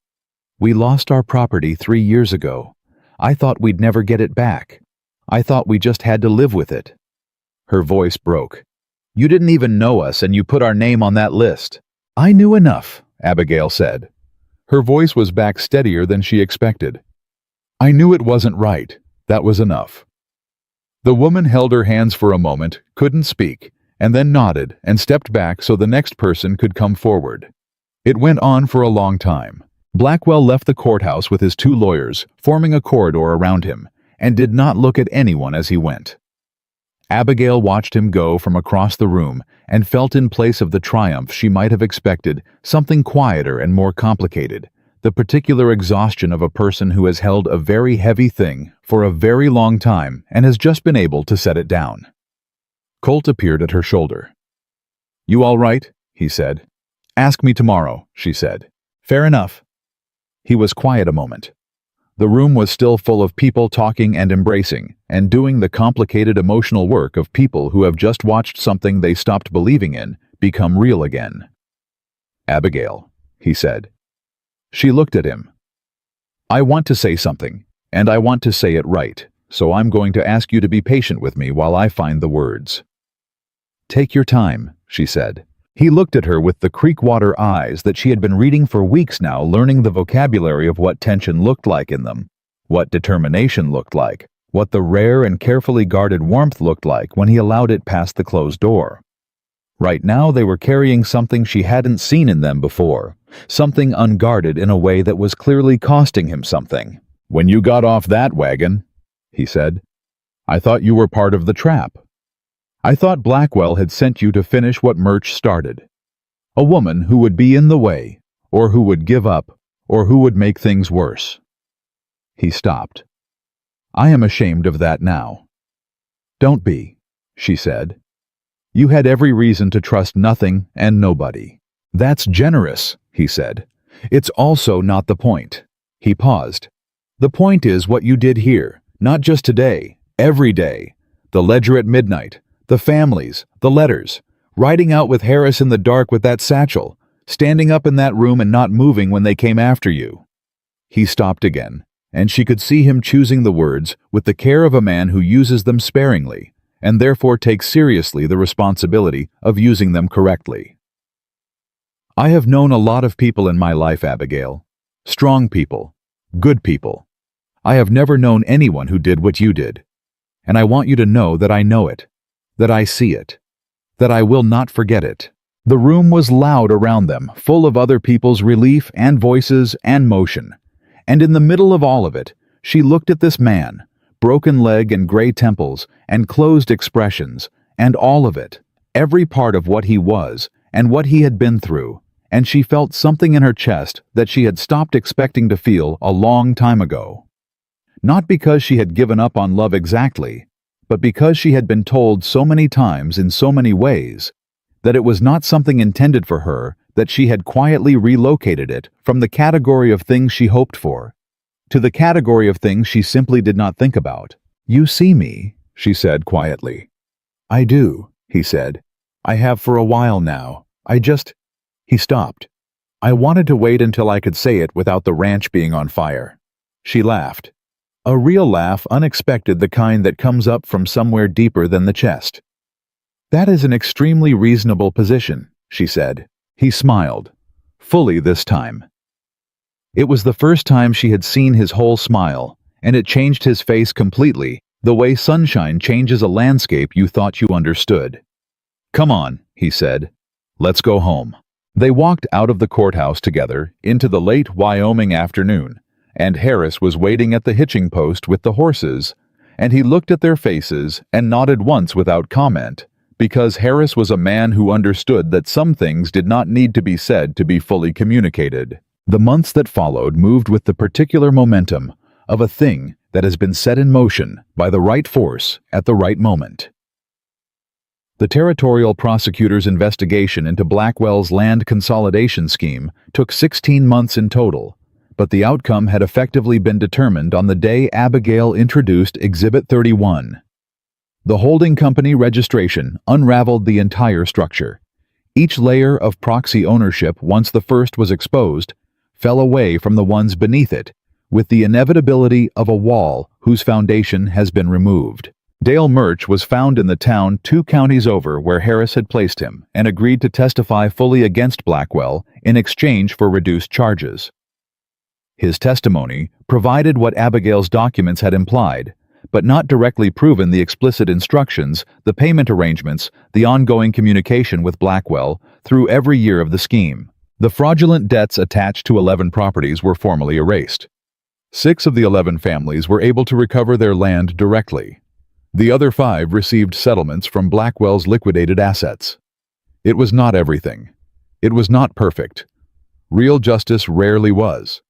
"We lost our property 3 years ago. I thought we'd never get it back. I thought we just had to live with it." Her voice broke. "You didn't even know us, and you put our name on that list." "I knew enough," Abigail said. Her voice was back steadier than she expected. "I knew it wasn't right. That was enough." The woman held her hands for a moment, couldn't speak, and then nodded and stepped back so the next person could come forward. It went on for a long time. Blackwell left the courthouse with his two lawyers, forming a corridor around him, and did not look at anyone as he went. Abigail watched him go from across the room and felt in place of the triumph she might have expected something quieter and more complicated, the particular exhaustion of a person who has held a very heavy thing for a very long time and has just been able to set it down. Colt appeared at her shoulder. "You all right?" he said. "Ask me tomorrow," she said. "Fair enough." He was quiet a moment. The room was still full of people talking and embracing, and doing the complicated emotional work of people who have just watched something they stopped believing in become real again. "Abigail," he said. She looked at him. "I want to say something, and I want to say it right, so I'm going to ask you to be patient with me while I find the words." "Take your time," she said. He looked at her with the creekwater eyes that she had been reading for weeks now, learning the vocabulary of what tension looked like in them, what determination looked like, what the rare and carefully guarded warmth looked like when he allowed it past the closed door. Right now they were carrying something she hadn't seen in them before, something unguarded in a way that was clearly costing him something. "When you got off that wagon," he said, "I thought you were part of the trap. I thought Blackwell had sent you to finish what Murch started. A woman who would be in the way, or who would give up, or who would make things worse." He stopped. "I am ashamed of that now." "Don't be," she said. "You had every reason to trust nothing and nobody." "That's generous," he said. "It's also not the point." He paused. "The point is what you did here, not just today, every day. The ledger at midnight, the families, the letters, riding out with Harris in the dark with that satchel, standing up in that room and not moving when they came after you." He stopped again, and she could see him choosing the words with the care of a man who uses them sparingly, and therefore takes seriously the responsibility of using them correctly. "I have known a lot of people in my life, Abigail. Strong people, good people. I have never known anyone who did what you did. And I want you to know that I know it, that I see it, that I will not forget it." The room was loud around them, full of other people's relief and voices and motion. And in the middle of all of it, she looked at this man, broken leg and gray temples and closed expressions, and all of it, every part of what he was and what he had been through, and she felt something in her chest that she had stopped expecting to feel a long time ago. Not because she had given up on love exactly, but because she had been told so many times in so many ways that it was not something intended for her, that she had quietly relocated it from the category of things she hoped for to the category of things she simply did not think about. "You see me," she said quietly. "I do," he said. "I have for a while now. He stopped. "I wanted to wait until I could say it without the ranch being on fire." She laughed. A real laugh, unexpected, the kind that comes up from somewhere deeper than the chest. "That is an extremely reasonable position," she said. He smiled. Fully this time. It was the first time she had seen his whole smile, and it changed his face completely, the way sunshine changes a landscape you thought you understood. "Come on," he said. "Let's go home." They walked out of the courthouse together into the late Wyoming afternoon, and Harris was waiting at the hitching post with the horses, and he looked at their faces and nodded once without comment, because Harris was a man who understood that some things did not need to be said to be fully communicated. The months that followed moved with the particular momentum of a thing that has been set in motion by the right force at the right moment. The territorial prosecutor's investigation into Blackwell's land consolidation scheme took 16 months in total, but the outcome had effectively been determined on the day Abigail introduced Exhibit 31. The holding company registration unraveled the entire structure. Each layer of proxy ownership, once the first was exposed, fell away from the ones beneath it, with the inevitability of a wall whose foundation has been removed. Dale Murch was found in the town 2 counties over where Harris had placed him and agreed to testify fully against Blackwell in exchange for reduced charges. His testimony provided what Abigail's documents had implied, but not directly proven the explicit instructions, the payment arrangements, the ongoing communication with Blackwell through every year of the scheme. The fraudulent debts attached to 11 properties were formally erased. 6 of the 11 families were able to recover their land directly. The other 5 received settlements from Blackwell's liquidated assets. It was not everything. It was not perfect. Real justice rarely was.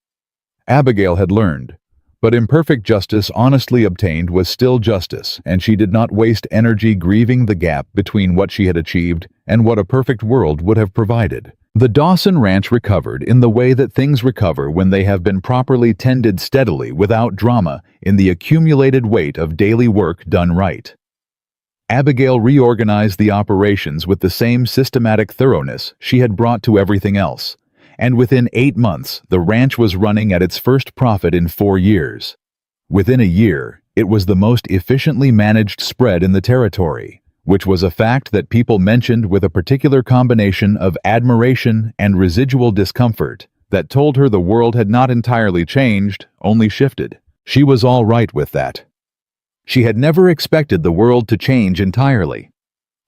Abigail had learned, but imperfect justice honestly obtained was still justice, and she did not waste energy grieving the gap between what she had achieved and what a perfect world would have provided. The Dawson Ranch recovered in the way that things recover when they have been properly tended steadily without drama in the accumulated weight of daily work done right. Abigail reorganized the operations with the same systematic thoroughness she had brought to everything else, and within 8 months the ranch was running at its first profit in 4 years. Within a year, it was the most efficiently managed spread in the territory, which was a fact that people mentioned with a particular combination of admiration and residual discomfort that told her the world had not entirely changed, only shifted. She was all right with that. She had never expected the world to change entirely.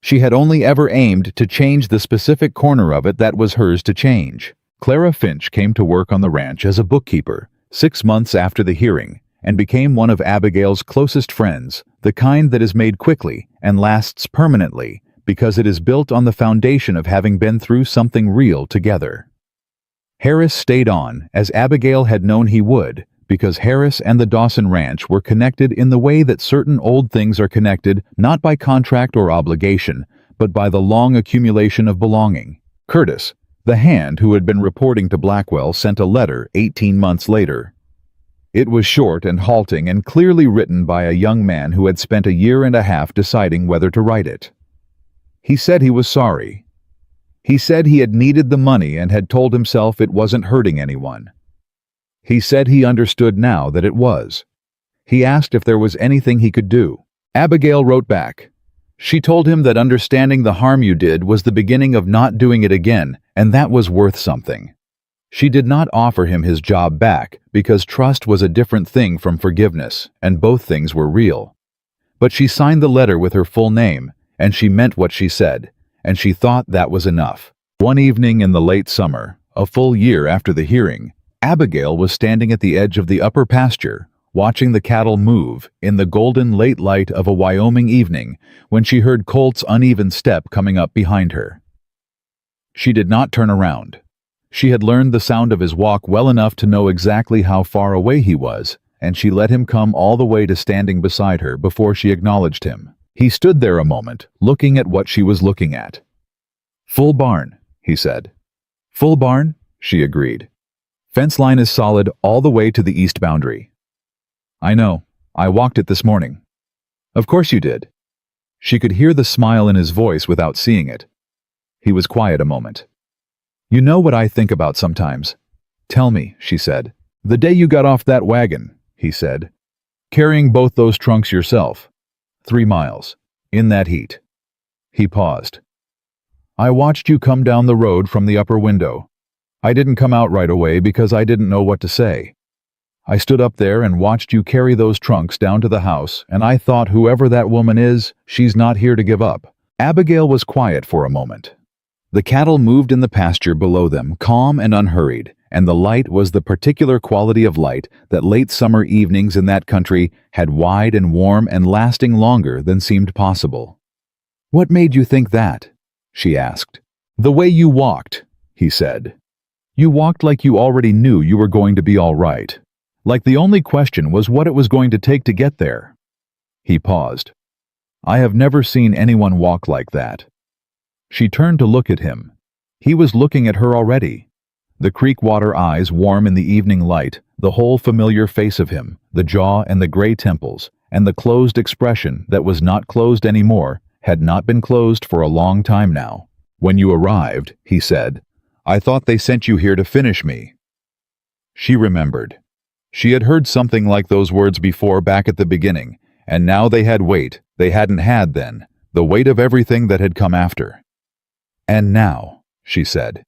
She had only ever aimed to change the specific corner of it that was hers to change. Clara Finch came to work on the ranch as a bookkeeper 6 months after the hearing and became one of Abigail's closest friends, the kind that is made quickly and lasts permanently because it is built on the foundation of having been through something real together. Harris stayed on, as Abigail had known he would, because Harris and the Dawson Ranch were connected in the way that certain old things are connected not by contract or obligation, but by the long accumulation of belonging. Curtis, the hand who had been reporting to Blackwell, sent a letter 18 months later. It was short and halting and clearly written by a young man who had spent a year and a half deciding whether to write it. He said he was sorry. He said he had needed the money and had told himself it wasn't hurting anyone. He said he understood now that it was. He asked if there was anything he could do. Abigail wrote back. She told him that understanding the harm you did was the beginning of not doing it again, and that was worth something. She did not offer him his job back because trust was a different thing from forgiveness, and both things were real. But she signed the letter with her full name, and she meant what she said, and she thought that was enough. One evening in the late summer, a full year after the hearing, Abigail was standing at the edge of the upper pasture, watching the cattle move in the golden late light of a Wyoming evening when she heard Colt's uneven step coming up behind her. She did not turn around. She had learned the sound of his walk well enough to know exactly how far away he was, and she let him come all the way to standing beside her before she acknowledged him. He stood there a moment, looking at what she was looking at. "Full barn," he said. "Full barn," she agreed. "Fence line is solid all the way to the east boundary." "I know. I walked it this morning." "Of course you did." She could hear the smile in his voice without seeing it. He was quiet a moment. "You know what I think about sometimes." "Tell me," she said. "The day you got off that wagon," he said, "carrying both those trunks yourself. 3 miles. In that heat." He paused. "I watched you come down the road from the upper window. I didn't come out right away because I didn't know what to say. I stood up there and watched you carry those trunks down to the house, and I thought whoever that woman is, she's not here to give up." Abigail was quiet for a moment. The cattle moved in the pasture below them, calm and unhurried, and the light was the particular quality of light that late summer evenings in that country had wide and warm and lasting longer than seemed possible. "What made you think that?" she asked. "The way you walked," he said. "You walked like you already knew you were going to be all right. Like the only question was what it was going to take to get there." He paused. "I have never seen anyone walk like that." She turned to look at him. He was looking at her already. The creek water eyes warm in the evening light, the whole familiar face of him, the jaw and the gray temples, and the closed expression that was not closed anymore, had not been closed for a long time now. "When you arrived," he said, "I thought they sent you here to finish me." She remembered. She had heard something like those words before back at the beginning, and now they had weight they hadn't had then, the weight of everything that had come after. "And now," she said.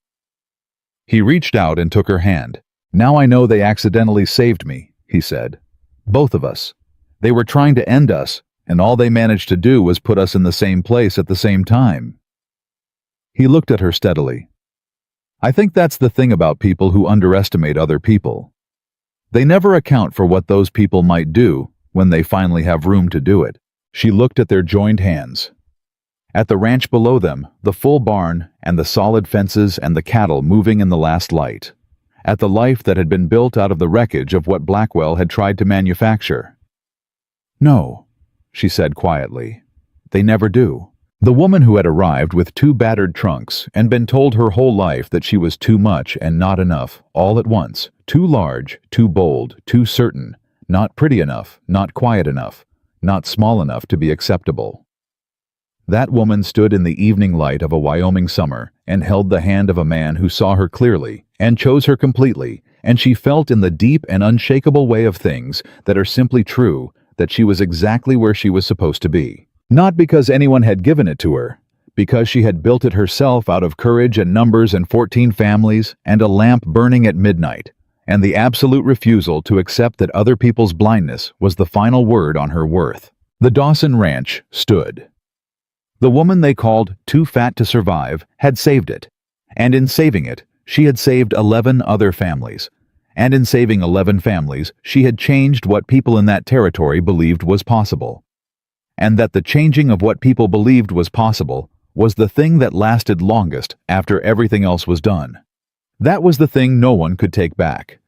He reached out and took her hand. "Now I know they accidentally saved me," he said. "Both of us. They were trying to end us, and all they managed to do was put us in the same place at the same time." He looked at her steadily. "I think that's the thing about people who underestimate other people. They never account for what those people might do when they finally have room to do it." She looked at their joined hands. At the ranch below them, the full barn and the solid fences and the cattle moving in the last light. At the life that had been built out of the wreckage of what Blackwell had tried to manufacture. "No," she said quietly. "They never do." The woman who had arrived with 2 battered trunks and been told her whole life that she was too much and not enough, all at once, too large, too bold, too certain, not pretty enough, not quiet enough, not small enough to be acceptable. That woman stood in the evening light of a Wyoming summer and held the hand of a man who saw her clearly and chose her completely, and she felt in the deep and unshakable way of things that are simply true that she was exactly where she was supposed to be. Not because anyone had given it to her, because she had built it herself out of courage and numbers and 14 families and a lamp burning at midnight, and the absolute refusal to accept that other people's blindness was the final word on her worth. The Dawson Ranch stood. The woman they called Too Fat to Survive had saved it, and in saving it, she had saved 11 other families, and in saving 11 families, she had changed what people in that territory believed was possible. And that the changing of what people believed was possible was the thing that lasted longest after everything else was done. That was the thing no one could take back.